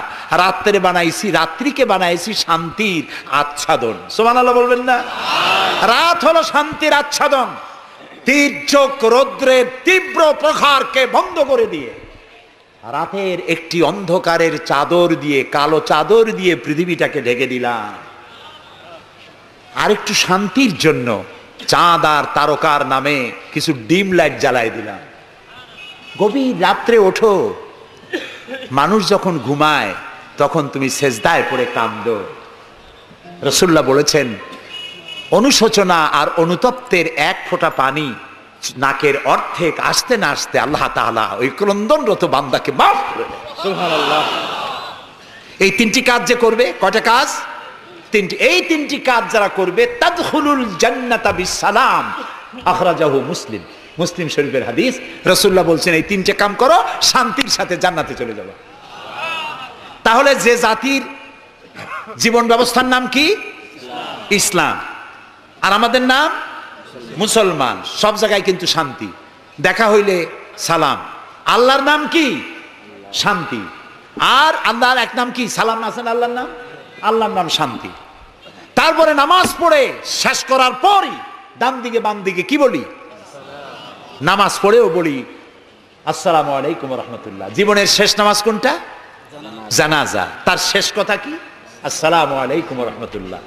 রাত্রে বানাইছি, রাত্রিকে বানাইছি শান্তির আচ্ছাদন। সুবহানাল্লাহ বলবেন না? রাত হলো শান্তির আচ্ছাদন। তীর্যক রৌদ্রের তীব্র প্রখারকে বন্ধ করে দিয়ে রাতের একটি অন্ধকারের চাদর দিয়ে, কালো চাদর দিয়ে পৃথিবীটাকে ঢেকে দিলাম। আর একটু শান্তির জন্য চাঁদ আর তারকার নামে কিছু ডিম লাইট জ্বালাই দিলাম। গভীর রাত্রে ওঠো, মানুষ যখন ঘুমায় তখন তুমি সেজদায় পড়ে কাঁদো। রাসূলুল্লাহ বলেছেন, অনুশোচনা আর অনুতপ্তের এক ফোঁটা পানি নাকের অর্ধেক আসতে না আসতে আল্লাহ তাআলা ওই ক্রন্দনরত বান্দাকে মাফ করে দেন। সুবহানাল্লাহ। এই তিনটি কাজ যে করবে, কয়টা কাজ? তিনটি। এই তিনটি কাজ যারা করবে তাদখুলুল জান্নাতা বিসসালাম, আখরাজাহু মুসলিম। মুসলিম শরীফের হাদিস। রাসূলুল্লাহ বলছেন, এই তিনটে কাম করো, শান্তির সাথে জান্নাতে চলে যাবে। তাহলে যে জাতির জীবন ব্যবস্থার নাম কি? ইসলাম। আর আমাদের নাম মুসলমান। সব জায়গায় কিন্তু শান্তি, দেখা হইলে সালাম। আল্লাহর নাম কি? শান্তি। আর আল্লাহর এক নাম কি? সালাম আছে না আল্লাহর নাম? আল্লাহর নাম শান্তি। তারপরে নামাজ পড়ে শেষ করার পরই ডান দিকে বাম দিকে কি বলি? নামাজ পড়েও বলি আসসালামু আলাইকুম ওয়া রাহমাতুল্লাহ। জীবনের শেষ নামাজ কোনটা? জানাজা। তার শেষ কথা কি? আসসালামু আলাইকুম ওয়া রাহমাতুল্লাহ।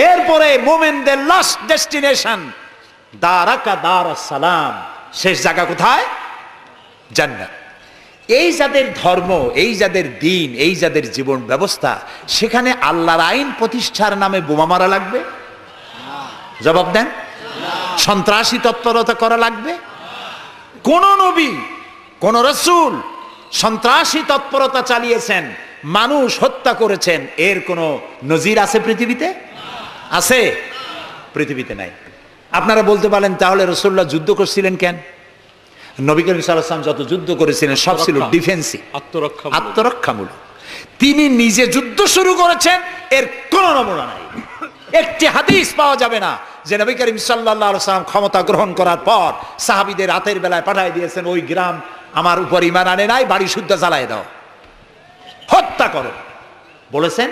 এরপরে মুমিনদের লাস্ট ডেস্টিনেশন দারাকা দারাস সালাম, শেষ জায়গা কোথায়? জান্নাত। এই যাদের ধর্ম, এই যাদের দ্বীন, এই যাদের জীবন ব্যবস্থা, সেখানে আল্লাহর আইন প্রতিষ্ঠার নামে বোমা মারা লাগবে? জবাব দেন। সন্ত্রাসী তৎপরতা করা লাগবে? কোন নবী, কোন রাসূল সন্ত্রাসী তৎপরতা চালিয়েছেন, মানুষ হত্যা করেছেন, এর কোন নজির আছে পৃথিবীতে? আছে? পৃথিবীতে নাই। আপনারা বলতে পারেন, তাহলে রাসূলুল্লাহ যুদ্ধ করছিলেন কেন? নবী করিম সাল্লাল্লাহু আলাইহি ওয়াসাল্লাম যত যুদ্ধ করেছিলেন সব ছিল ডিফেন্সিভ, আত্মরক্ষামূলক। তিনি নিজে যুদ্ধ শুরু করেছেন, এর কোন নমুনা নাই। একটি হাদিস পাওয়া যাবে না যে নবী করিম সাল্লাল্লাহু আলাইহি ওয়াসাল্লাম ক্ষমতা গ্রহণ করার পর সাহাবীদের রাতের বেলায় পাঠিয়ে দিয়েছেন, ওই গ্রাম আমার উপর ঈমান আনে নাই, বাড়ি শুদ্ধ জ্বালায় দাও, হত্যা করো, বলেছেন?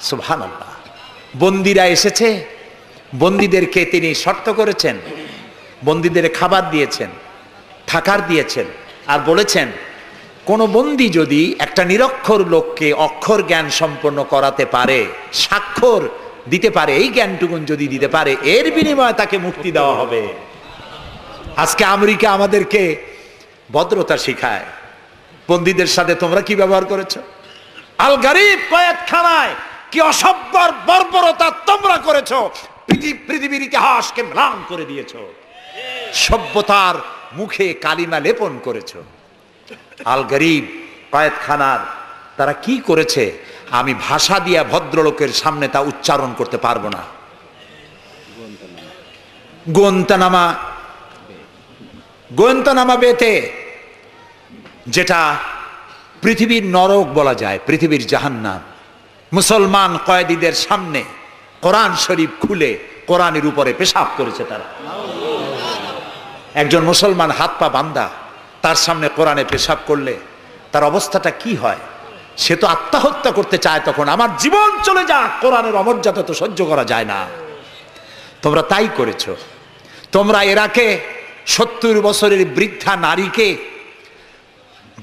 সুবহানাল্লাহ। বন্দীরা এসেছে, বন্দীদেরকে তিনি শর্ত করেছেন, বন্দীদের খাবার দিয়েছেন, থাকার দিয়েছেন, আর বলেছেন কোন বন্দী যদি একটা নিরক্ষর লোককে অক্ষর জ্ঞান সম্পন্ন করাতে পারে, স্বাক্ষর দিতে পারে, এই জ্ঞানটুকুন যদি দিতে পারে, এর বিনিময়ে তাকে মুক্তি দেওয়া হবে। আজকে আমেরিকা আমাদেরকে ভদ্রতা শিখায়, বন্দীদের সাথে তোমরা কি ব্যবহার করেছো? আল গারিব কয়েদখানায় কি অসভ্যর বর্বরতা তোমরা করেছো, পৃথিবীর ইতিহাসকে ম্লান করে দিয়েছো, সভ্যতার মুখে কালিমা লেপন করেছো। আল গারিব কয়েদখানার তারা কি করেছে, আমি ভাষা দিয়া ভদ্রলোকের সামনে তা উচ্চারণ করতে পারবো না। গোয়েন্তানামা বেতে, যেটা পৃথিবীর নরক বলা যায়, পৃথিবীর জাহান্নাম, মুসলমান কয়েদিদের সামনে কোরআন শরীফ খুলে কোরআনের উপরে পেশাব করেছে তারা। একজন মুসলমান হাত পা বান্ধা, তার সামনে কোরআনে পেশাব করলে তার অবস্থাটা কি হয়? সে তো আত্মহত্যা করতে চায়, তখন আমার জীবন চলে যাক, কোরআনের অমর্যাদা তো সহ্য করা যায় না। তোমরা তাই করেছো। তোমরা ইরাকে 70 বছরের বৃদ্ধা নারীকে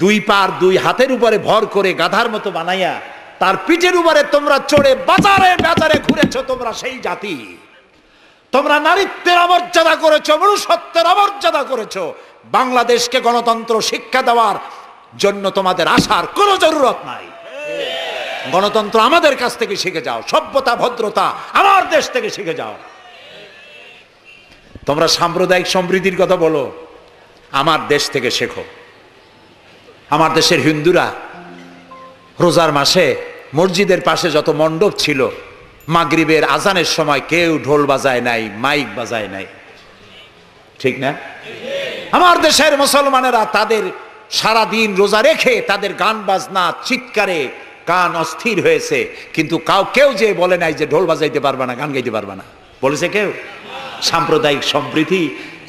দুই পার দুই হাতের উপরে ভর করে গাধার মতো বানাইয়া তার পিঠের উপরে তোমরা চড়ে বাজারে বাজারে ঘুরেছো। তোমরা সেই জাতি, তোমরা নারীত্বের অমর্যাদা করেছো, মনুষ্যত্বের অমর্যাদা করেছো। বাংলাদেশকে গণতন্ত্র শিক্ষা দেওয়ার জন্য তোমাদের আসার কোনো জরুরত নাই। গণতন্ত্র আমাদের কাছ থেকে শিখে যাও, সভ্যতা ভদ্রতা আমার দেশ থেকে শিখে যাও। তোমরা সাম্প্রদায়িক সম্প্রীতির কথা বলো, আমার দেশ থেকে শেখো। আমার দেশের হিন্দুরা রোজার মাসে মসজিদের পাশে যত মণ্ডপ ছিল, মাগরিবের আজানের সময় কেউ ঢোল বাজায় নাই, মাইক বাজায় নাই, ঠিক না? আমার দেশের মুসলমানেরা তাদের সারা দিন রোজা রেখে তাদের গান বাজনা চিৎকারে কান অস্থির হয়েছে, কিন্তু কেউ যে বলে নাই যে ঢোল বাজাইতে পারবা না, গান গাইতে পারবা না, বলেছে কেউ? সাম্প্রদায়িক সম্প্রীতি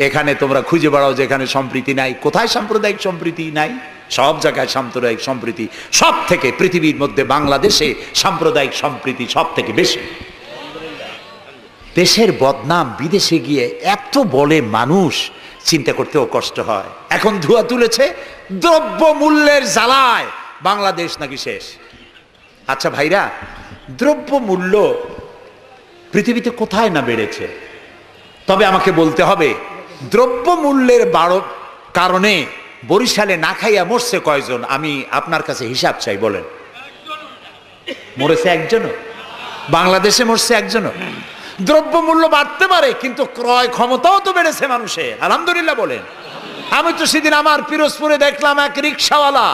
এখানে তোমরা খুঁজে বেড়াও যেখানে সম্প্রীতি নাই। কোথায় সাম্প্রদায়িক সম্প্রীতি নাই? সব জায়গায় সাম্প্রদায়িক সম্প্রীতি। সব থেকে পৃথিবীর মধ্যে বাংলাদেশে সাম্প্রদায়িক সম্প্রীতি সব থেকে বেশি। দেশের বদনাম বিদেশে গিয়ে এত বলে মানুষ, চিন্তা করতেও কষ্ট হয়। এখন ধোঁয়া তুলেছে দ্রব্য মূল্যের জ্বালায় বাংলাদেশ নাকি শেষ। আচ্ছা ভাইরা, দ্রব্য মূল্য পৃথিবীতে কোথায় না বেড়েছে? তবে আমাকে বলতে হবে, দ্রব্য মূল্যের কারণে বরিশালে না খাইয়া মরছে কয়জন? আমি আপনার কাছে হিসাব চাই, বলেন। মরেছে একজনও? বাংলাদেশে মরছে একজনও? দ্রব্য মূল্য বাড়তে পারে, কিন্তু ক্রয় ক্ষমতাও তো বেড়েছে মানুষের, আলহামদুলিল্লাহ বলেন। আমি তো সেদিন আমার পিরোজপুরে দেখলাম এক রিক্সাওয়ালা,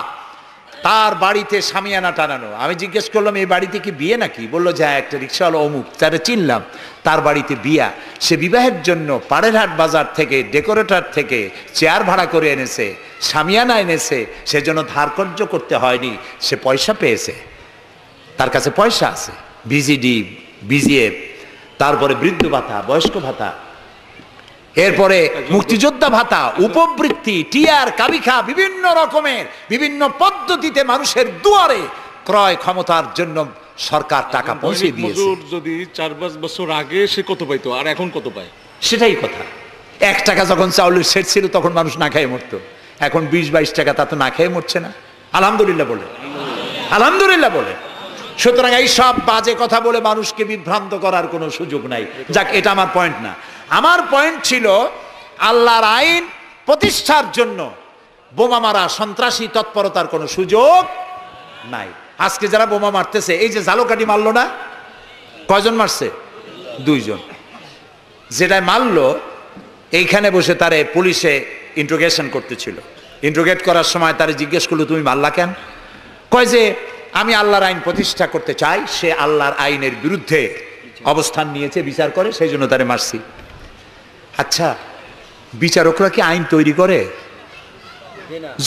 তার বাড়িতে শামিয়ানা টানানো। আমি জিজ্ঞেস করলাম, এই বাড়িতে কি বিয়ে নাকি? বললো যে একটা রিক্সাওয়ালা অমুক, তারা চিনলাম, তার বাড়িতে বিয়া। সে বিবাহের জন্য পাড়েরহাট বাজার থেকে, ডেকোরেটর থেকে চেয়ার ভাড়া করে এনেছে, শামিয়ানা এনেছে, সেজন্য ধার কর্য করতে হয়নি, সে পয়সা পেয়েছে, তার কাছে পয়সা আছে। বিজিডি, বিজিএফ, তারপরে বৃদ্ধ ভাতা, বয়স্ক ভাতা, এরপরে মুক্তিযোদ্ধা ভাতা, উপবৃত্তি, টিআর, কাবিখা, বিভিন্ন রকমের বিভিন্ন পদ্ধতিতে মানুষের দুয়ারে ক্রয় ক্ষমতার জন্য সরকার টাকা পৌঁছে দিয়েছে।
যদি 4-5 বছর আগে সে কত পাইতো আর এখন কত পায়?
সেটাই কথা। 1 টাকা যখন চাউলের সেট ছিল তখন মানুষ না খেয়ে মরতো, এখন 20-22 টাকা, তা তো না খেয়ে মরছে না। আলহামদুলিল্লাহ বলে, আলহামদুলিল্লাহ বলে। সুতরাং এই সব বাজে কথা বলে মানুষকে বিভ্রান্ত করার কোনো সুযোগ নাই। যাক, এটা আমার পয়েন্ট না। আমার পয়েন্ট ছিল, আল্লাহর আইন প্রতিষ্ঠার জন্য বোমা মারা, সন্ত্রাসী তৎপরতার কোনো সুযোগ নাই। আজকে যারা বোমা মারতেছে, এই যে ঝালকাঠি মারলো না, কয়জন মারছে? 2 জন। যেটাই মারলো, এইখানে বসে তারে পুলিশে ইন্ট্রোগেশন করতেছিল। ইন্ট্রোগেট করার সময় তারে জিজ্ঞেস করলো, তুমি মারলা কেন? কয় যে আমি আল্লাহর আইন প্রতিষ্ঠা করতে চাই, সে আল্লাহর আইনের বিরুদ্ধে অবস্থান নিয়েছে, বিচার করে, সেই জন্য তারে মারছি। আচ্ছা, বিচারকরা কি আইন তৈরি করে?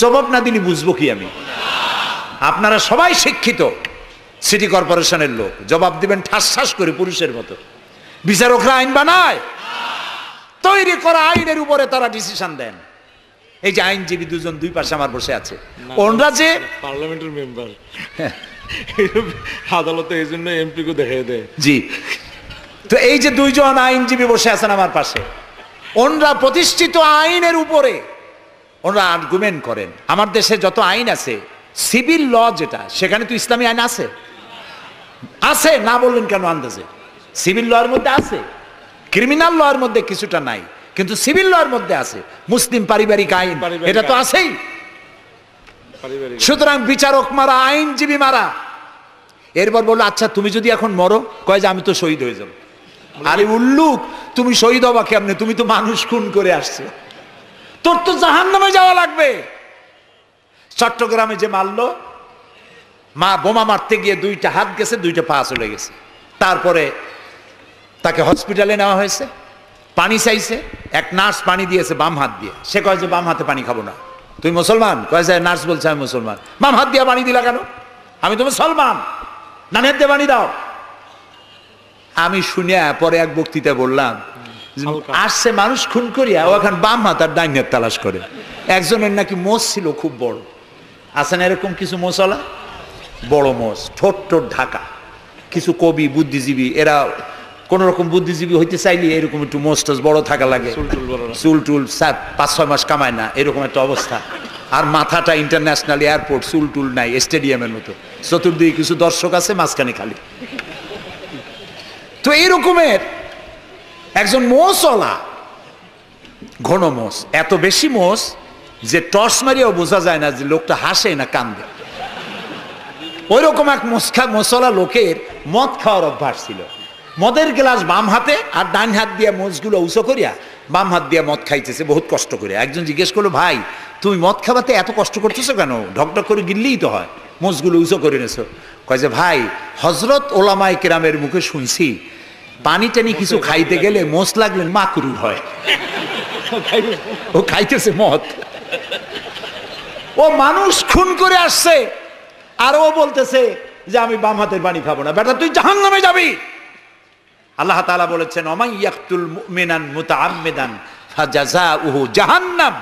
জবাব না দিলে বুঝবো কি আমি? আপনারা সবাই শিক্ষিত, সিটি কর্পোরেশনের লোক, জবাব দিবেন ঠাস ঠাস করে পুরুষের মতো। বিচারকরা আইন বানায়? তৈরি করা আইনের উপরে তারা ডিসিশন দেন। এই যে আইনজীবী 2 জন 2 পাশে আমার বসে আছে, ওনরা যে
পার্লামেন্টের মেম্বার, আদালতে এই জন্য এমপি কে দেখাই দেয়।
জি, তো এই যে 2 জন আইনজীবী বসে আছেন আমার পাশে, ওনরা প্রতিষ্ঠিত আইনের উপরে ওনরা আর্গুমেন্ট করেন। আমার দেশে যত আইন আছে, সিভিল ল যেটা, সেখানে তো ইসলামী আইন আছে, আছে না বললেন কেন আন্দাজে? সিভিল লর মধ্যে আছে, ক্রিমিনাল লর মধ্যে কিছুটা নাই, কিন্তু সিভিল লর মধ্যে আছে। মুসলিম পারিবারিক আইন, এটা তো আছেই। সুতরাং বিচারক মারা, আইনজীবী মারা। এরপর বললো, আচ্ছা তুমি যদি এখন মরো, কয় যে আমি তো শহীদ হয়ে যাবো। আরে উল্লুক, তুমি শহীদ হবা কেমনে? তুমি তো মানুষ খুন করে আসছো, তোর তো জাহান্নামে যাওয়া লাগবে। চট্টগ্রামে যে মারলো, মা বোমা মারতে গিয়ে 2টা হাত গেছে, 2টা পা চলে গেছে। তারপরে তাকে হসপিটালে নেওয়া হয়েছে, পানি চাইছে, এক নার্স পানি দিয়েছে বাম হাত দিয়ে। সে কয় যে বাম হাতে পানি খাবো না। তুই মুসলমান? কয় যে নার্স বলছে আমি মুসলমান। বাম হাত দিয়ে পানি দিলা কেন? আমি তো মুসলমান, ডান হাত দিয়ে পানি দাও। আমি শুনে পরে এক বক্তৃতায় বললাম, আসছে মানুষ খুন করিয়া, ও এখন বাম হাত আর ডাইন হাত তালাশ করে। একজনের নাকি মোষ ছিল খুব বড়, আছে না এরকম কিছু মোষওয়ালা, বড় মোষ, ঠোঁট ঠোঁট ঢাকা। কিছু কবি, বুদ্ধিজীবী, এরা কোন রকম বুদ্ধিজীবী হইতে চাইলে এরকম একটু মোষ টোষ বড় থাকা লাগে, চুল টুল 5-6 মাস কামায় না, এরকম একটা অবস্থা। আর মাথাটা ইন্টারন্যাশনাল এয়ারপোর্ট, চুল টুল নাই, স্টেডিয়ামের মতো, চতুর্দিকে কিছু দর্শক আছে, মাঝখানে খালি। তো এইরকমের একজন মোষওয়ালা, ঘন মোষ, এত বেশি মোষ যে টর্চ মারিয়াও বোঝা যায় না যে লোকটা হাসে না কান্দে। ওই রকম এক মোষওয়ালা লোকের মদ খাওয়ার অভ্যাস ছিল। মদের গ্লাস বাম হাতে, আর ডান হাত দিয়ে মোষগুলো উঁচু করিয়া বাম হাত দিয়ে মদ খাইতেছে বহুত কষ্ট করে। একজন জিজ্ঞেস করলো, ভাই তুমি মদ খাওয়াতে এত কষ্ট করতেছো কেন? ঢকঢক করে গিললেই তো হয়, মোষগুলো উঁচু করে নেছো। কয় যে ভাই, হজরত ওলামায়ে কেরামের মুখে শুনছি, পানি টানি কিছু খাইতে গেলে মোষ লাগলে মাকরুহ হয়। ও খাইতেছে মদ, ও মানুষ খুন করে আসছে, আর ও বলতেছে যে আমি বাম হাতের পানি খাবো না। বেটা তুই জাহান্নামে যাবি। আল্লাহ তাআলা বলেছেন, ওমান ইয়াকতুল মুমিনান মুতাআম্মিদান ফাজাযাউহু জাহান্নাম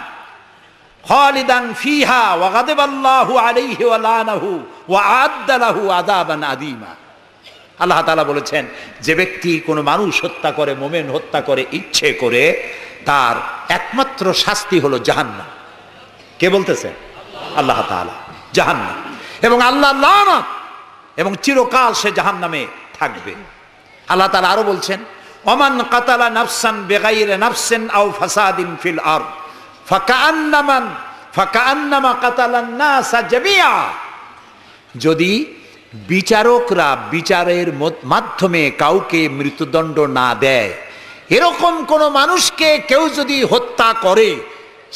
খালিদান ফিহা ওয়া গাদাবাল্লাহু আলাইহি ওয়া লানাহু ওয়া আ'আদ্দা লাহু আযাবান আযীমা। আল্লাহ তাআলা বলেছেন, যে ব্যক্তি কোনো মানুষ হত্যা করে, মুমিন হত্যা করে ইচ্ছে করে, তার একমাত্র শাস্তি হলো জাহান্নাম। কে বলতেছে? আল্লাহ তাআলা। জাহান্নাম, এবং আল্লাহ লানত, এবং চিরকাল সে জাহান্নামে থাকবে। আল্লাহ তাআলা আরো বলছেন, ওমান কাতালা নাফসান বিগাইরি নাফসিন আও ফাসাদিন ফিল আরদ ফাকান্নামা কাতালান নাসা জামিআ। যদি বিচারকরা বিচারের মাধ্যমে কাউকে মৃত্যুদণ্ড না দেয়, এরকম কোন মানুষকে কেউ যদি হত্যা করে,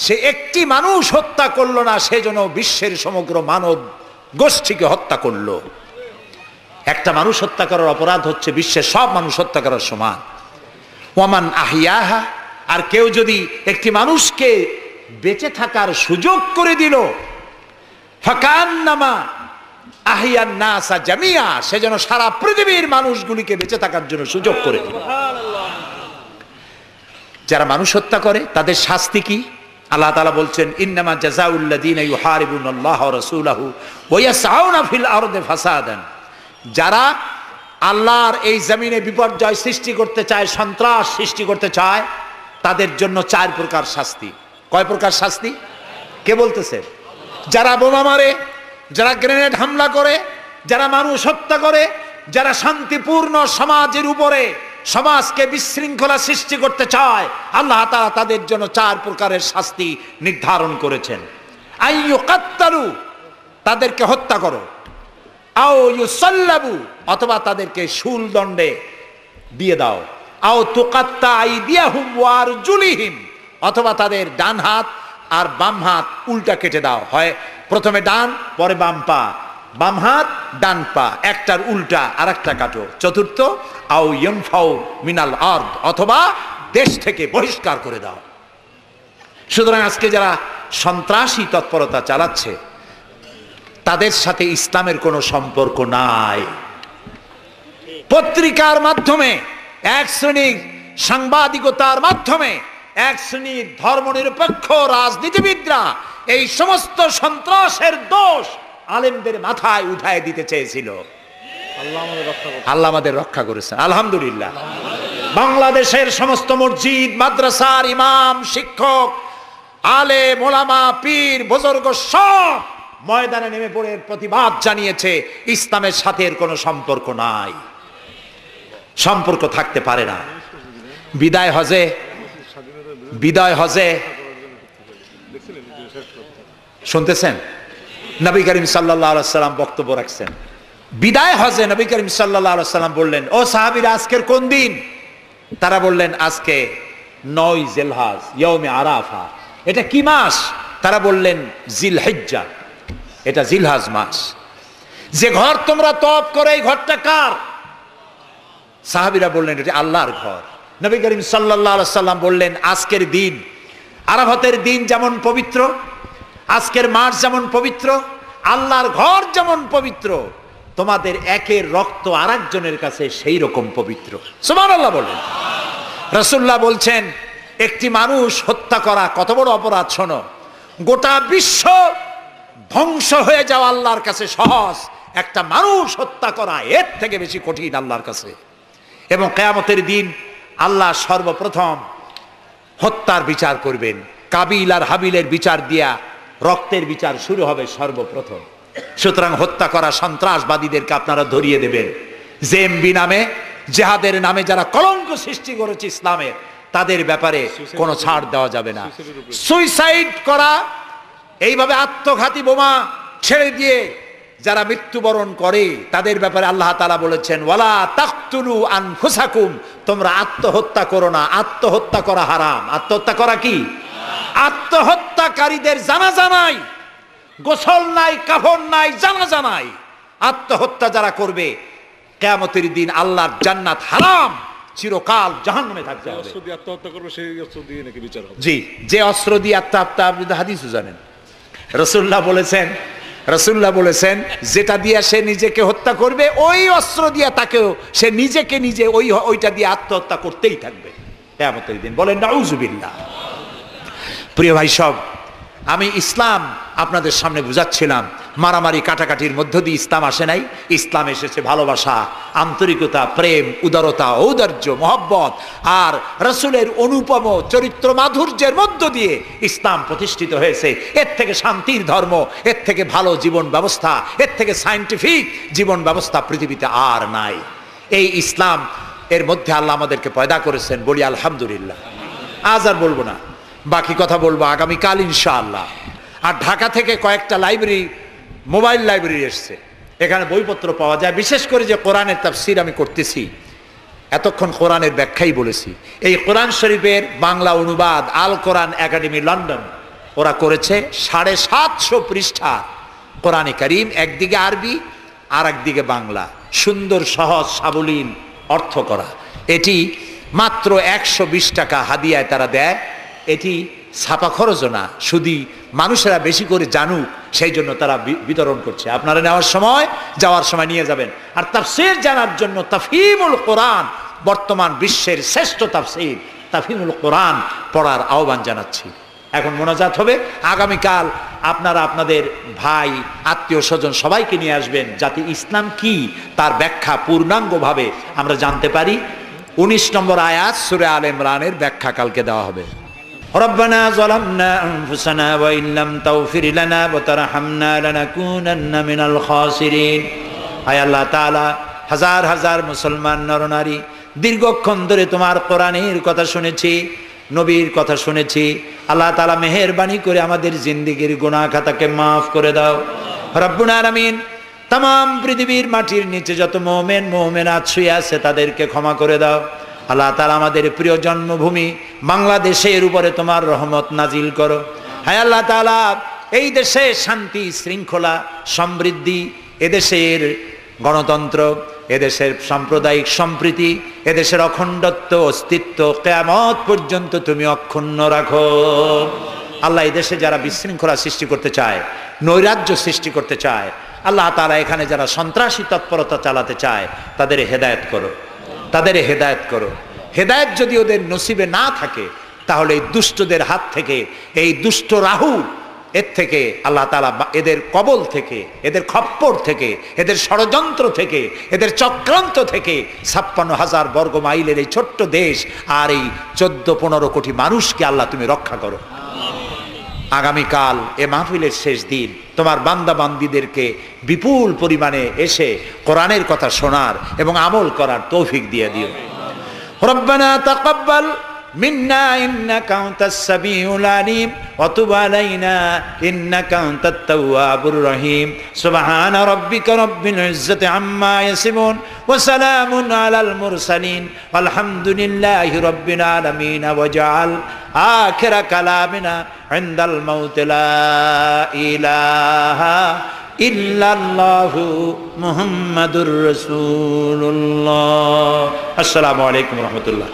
সে একটি মানুষ হত্যা করলো না, সেজন্য বিশ্বের সমগ্র মানব গোষ্ঠীকে হত্যা করলো। একটা মানুষ হত্যা করার অপরাধ হচ্ছে বিশ্বের সব মানুষ হত্যা করার সমান। ওয়ামান আহিয়াহা, আর কেউ যদি একটি মানুষকে বেঁচে থাকার সুযোগ করে দিল, ফাকান্নামা আহিয়ান নাসা জামিয়া, সেজন্য সারা পৃথিবীর মানুষগুলিকে বেঁচে থাকার জন্য সুযোগ করে দিল। যারা মানুষ হত্যা করে তাদের শাস্তি কি? আল্লাহ তাআলা বলছেন, ইন্নামা জাযাউল্লাযীনা ইউহারিবুনাল্লাহা ওয়া রাসূলাহু ওয়া ইয়াসআউনা ফিল আরদি ফাসাদান। যারা আল্লাহর এই জমিনে বিপর্যয় সৃষ্টি করতে চায়, সন্ত্রাস সৃষ্টি করতে চায়, তাদের জন্য 4 প্রকার শাস্তি। কয় প্রকার শাস্তি? কে বলতেছে? যারা বোমা মারে, যারা গ্রেনেড হামলা করে, যারা মানুষ হত্যা করে, যারা শান্তিপূর্ণ সমাজের উপরে সমাজকে বিশৃঙ্খলা সৃষ্টি করতে চায়, আল্লাহ তাআলা তাদের জন্য 4 প্রকারের শাস্তি নির্ধারণ করেছেন। আইয়ুকাত্তালু, তাদেরকে হত্যা করো, আও ইউসাল্লাবু, অথবা তাদেরকে শুল দণ্ডে দিয়ে দাও, আও তুকাত্তা আইদিয়াহুম ওয়া আরজুলিহিম, অথবা তাদের ডান হাত আর বাম হাত উল্টা কেটে দাও। হয় প্রথমে ডান, পরে বাম পা, বাম হাত ডান পা, একটার উল্টা আর একটা কাটো। চতুর্থ, আও ইউনফাউ মিনাল আরদ, অথবা দেশ থেকে বহিষ্কার করে দাও। সুতরাং আজকে যারা সন্ত্রাসী তৎপরতা চালাচ্ছে, তাদের সাথে ইসলামের কোনো সম্পর্ক নাই। পত্রিকার মাধ্যমে, এক শ্রেণীর সাংবাদিকতার মাধ্যমে, এক শ্রেণীর ধর্মনিরপেক্ষ রাজনীতিবিদরা এই সমস্ত সন্ত্রাসের দোষ আলেমদের মাথায় উঠায় দিতে চেয়েছিল। আল্লাহ আমাদের রক্ষা করেছেন, আলহামদুলিল্লাহ। বাংলাদেশের সমস্ত মসজিদ, মাদ্রাসার ইমাম, শিক্ষক, আলেম, ওলামা, পীর, বুজুর্গ সব ময়দানে নেমে পড়ে প্রতিবাদ জানিয়েছে, ইসলামের সাথে এর কোনো সম্পর্ক নাই, সম্পর্ক থাকতে পারে না। বিদায় হজে শুনতেছেন, নবী করিম সাল্লাল্লাহু আলাইহি ওয়াসাল্লাম বক্তব্য রাখছেন। বিদায় হজে নবী করিম সাল্লাল্লাহু আলাইহি ওয়াসাল্লাম বললেন, ও সাহাবীরা, আজকের কোন দিন? তারা বললেন, আজকে 9 জিলহজ, ইয়াউমে আরাফা। এটা কি মাস? তারা বললেন, জিলহিজ্জা, এটা জিলহজ মাস। যে ঘর তোমরা তওয়াফ করে, এই ঘরটা কার? সাহাবীরা বললেন, এটা আল্লাহর ঘর। নবী করিম সাল্লাল্লাহু আলাইহি ওয়াসাল্লাম বললেন, আজকের দিন, আরাফাতের দিন যেমন পবিত্র, আজকের মাস যেমন পবিত্র, আল্লাহর ঘর যেমন পবিত্র, তোমাদের একের রক্ত আরেকজনের কাছে সেই রকম পবিত্র। সুবহানাল্লাহ বলেন। রাসূলুল্লাহ বলছেন, একটি মানুষ হত্যা করা কত বড় অপরাধ শোনো। গোটা বিশ্ব ধ্বংস হয়ে যাওয়া আল্লাহর কাছে সহজ, একটা মানুষ হত্যা করা এর থেকে বেশি কঠিন আল্লাহর কাছে। এবং কিয়ামতের দিন আল্লাহ সর্বপ্রথম হত্যার বিচার করবেন। কাবিল আর হাবিলের বিচার দিয়া রক্তের বিচার শুরু হবে সর্বপ্রথম। সুতরাং হত্যা করা সন্ত্রাসবাদীদেরকে আপনারা ধরিয়ে দেবেন। জেএমবি নামে, জেহাদের নামে যারা কলঙ্ক সৃষ্টি করেছে ইসলামের, তাদের ব্যাপারে কোনো ছাড় দেওয়া যাবে না। সুইসাইড করা, এইভাবে আত্মঘাতী বোমা ছেড়ে দিয়ে যারা মৃত্যুবরণ করে, তাদের ব্যাপারে আল্লাহ তাআলা বলেছেন, ওয়ালা তাকতুলু আনফুসাকুম, তোমরা আত্মহত্যা করো না। আত্মহত্যা করা হারাম। আত্মহত্যা করা কি? আত্মহত্যাকারীদের জানাজা নাই, গোসল নাই, কাফন নাই, জানাজা নাই। আত্মহত্যা যারা করবে, কিয়ামতের দিন আল্লাহর জান্নাত হারাম, চিরকাল জাহান্নামে থাকতে হবে।
আত্মহত্যা করবে, সেই অস্ত্র দিয়ে নাকি বিচার হবে? জি,
যে অস্ত্র দিয়ে আত্মহত্যা, আপনি তো হাদিসও জানেন, রাসূলুল্লাহ বলেছেন যেটা দিয়ে সে নিজেকে হত্যা করবে, ওই অস্ত্র দিয়ে তাকেও সে নিজেকে নিজে ওইটা দিয়ে আত্মহত্যা করতেই থাকবে কিয়ামতের দিন। বলেন নাউযুবিল্লাহ। প্রিয় ভাই সব, আমি ইসলাম আপনাদের সামনে বুঝাচ্ছিলাম। মারামারি কাটাকাটির মধ্য দিয়ে ইসলাম আসে নাই। ইসলাম এসেছে ভালোবাসা, আন্তরিকতা, প্রেম, উদারতা, ঔদার্য, মহব্বত আর রাসূলের অনুপম চরিত্র মাধুর্যের মধ্য দিয়ে ইসলাম প্রতিষ্ঠিত হয়েছে। এর থেকে শান্তির ধর্ম, এর থেকে ভালো জীবন ব্যবস্থা, এর থেকে সায়েন্টিফিক জীবন ব্যবস্থা পৃথিবীতে আর নাই। এই ইসলাম এর মধ্যে আল্লাহ আমাদেরকে পয়দা করেছেন, বলি আলহামদুলিল্লাহ। আজ আর বলবো না, বাকি কথা বলবো আগামীকাল ইনশাআল্লাহ। আর ঢাকা থেকে কয়েকটা লাইব্রেরি, মোবাইল লাইব্রেরি এসছে, এখানে বইপত্র পাওয়া যায়। বিশেষ করে যে কোরআনের তাফসীর আমি করতেছি, এতক্ষণ কোরআনের ব্যাখ্যাই বলেছি। এই কোরআন শরীফের বাংলা অনুবাদ আল কোরআন একাডেমি লন্ডন ওরা করেছে 750 পৃষ্ঠা কোরআনে কারীম, একদিকে আরবি আর একদিকে বাংলা, সুন্দর সহজ সাবলীল অর্থ করা। এটি মাত্র 120 টাকা হাদিয়ায় তারা দেয়। এটি ছাপা খরচও না, শুধু মানুষেরা বেশি করে জানুক সেই জন্য তারা বিতরণ করছে। আপনারা নেওয়ার সময়, যাওয়ার সময় নিয়ে যাবেন। আর তাফসীর জানার জন্য তাফহিমুল কোরআন, বর্তমান বিশ্বের শ্রেষ্ঠ তাফসীর তাফহিমুল কোরআন পড়ার আহ্বান জানাচ্ছি। এখন মোনাজাত হবে। আগামীকাল আপনারা আপনাদের ভাই, আত্মীয় স্বজন সবাইকে নিয়ে আসবেন, যাতে ইসলাম কি তার ব্যাখ্যা পূর্ণাঙ্গভাবে আমরা জানতে পারি। 19 নম্বর আয়াত সূরা আলে ইমরানের ব্যাখ্যা কালকে দেওয়া হবে। রব্বানা যালামনা আনফুসানা ওয়া ইল্লাম তাগফির লানা ওয়া তারহামনা লানাকুনান্না মিনাল খাসিরিন। আয় আল্লাহ তাআলা, হাজার হাজার মুসলমান নরনারী দীর্ঘক্ষণ ধরে তোমার কোরআনের কথা শুনেছি, নবীর কথা শুনেছি। আল্লাহ তাআলা মেহেরবানি করে আমাদের জিন্দেগির গুনাহ খাতাকে মাফ করে দাও রব্বুল আলামিন। তাম পৃথিবীর মাটির নিচে যত মুমিন মুমিনাত শুয়ে আছে তাদেরকে ক্ষমা করে দাও। আল্লাহ তাআলা আমাদের প্রিয় জন্মভূমি বাংলাদেশের উপরে তোমার রহমত নাজিল করো। হায় আল্লাহ তাআলা, এই দেশে শান্তি, শৃঙ্খলা, সমৃদ্ধি, এদেশের গণতন্ত্র, এদেশের সাম্প্রদায়িক সম্প্রীতি, এদেশের অখণ্ডত্ব, অস্তিত্ব কিয়ামত পর্যন্ত তুমি অক্ষুণ্ণ রাখো। আল্লাহ, এই দেশে যারা বিশৃঙ্খলা সৃষ্টি করতে চায়, নৈরাজ্য সৃষ্টি করতে চায়, আল্লাহ তাআলা এখানে যারা সন্ত্রাসী তৎপরতা চালাতে চায়, তাদের হেদায়েত করো, তাদের হেদায়েত করো। হেদায়েত যদি ওদের নসিবে না থাকে, তাহলে এই দুষ্টদের হাত থেকে, এই দুষ্ট রাহু এর থেকে আল্লাহ তাআলা এদের কবল থেকে, এদের খপ্পর থেকে, এদের ষড়যন্ত্র থেকে, এদের চক্রান্ত থেকে 56,000 বর্গ মাইলের এই ছোট্ট দেশ আর এই 14-15 কোটি মানুষকে আল্লাহ তুমি রক্ষা করো। আগামীকাল এ মাহফিলের শেষ দিন, তোমার বান্দা বান্দীদেরকে বিপুল পরিমাণে এসে কোরআনের কথা শোনার এবং আমল করার তৌফিক দিয়ে দিও। রব্বানা তাকাব্বাল মিন্না ইন্নাকা আনতাস সামিউল আলিম ওয়া তুব আলাইনা ইন্নাকা আনতাত তাওয়াবুর রহিম। সুবহানা রাব্বিকা রাব্বিল ইজ্জাতি আম্মা ইয়াসিফুন ওয়া সালামুন আলাল মুরসালিন আলহামদুলিল্লাহি রাব্বিল আলামিন। ওয়া জাআল আখিরা কালামিনা ইনদাল মাউত লা ইলাহা ইল্লাল্লাহু মুহাম্মাদুর রাসূলুল্লাহ। আসসালামু আলাইকুম ওয়া রাহমাতুল্লাহ।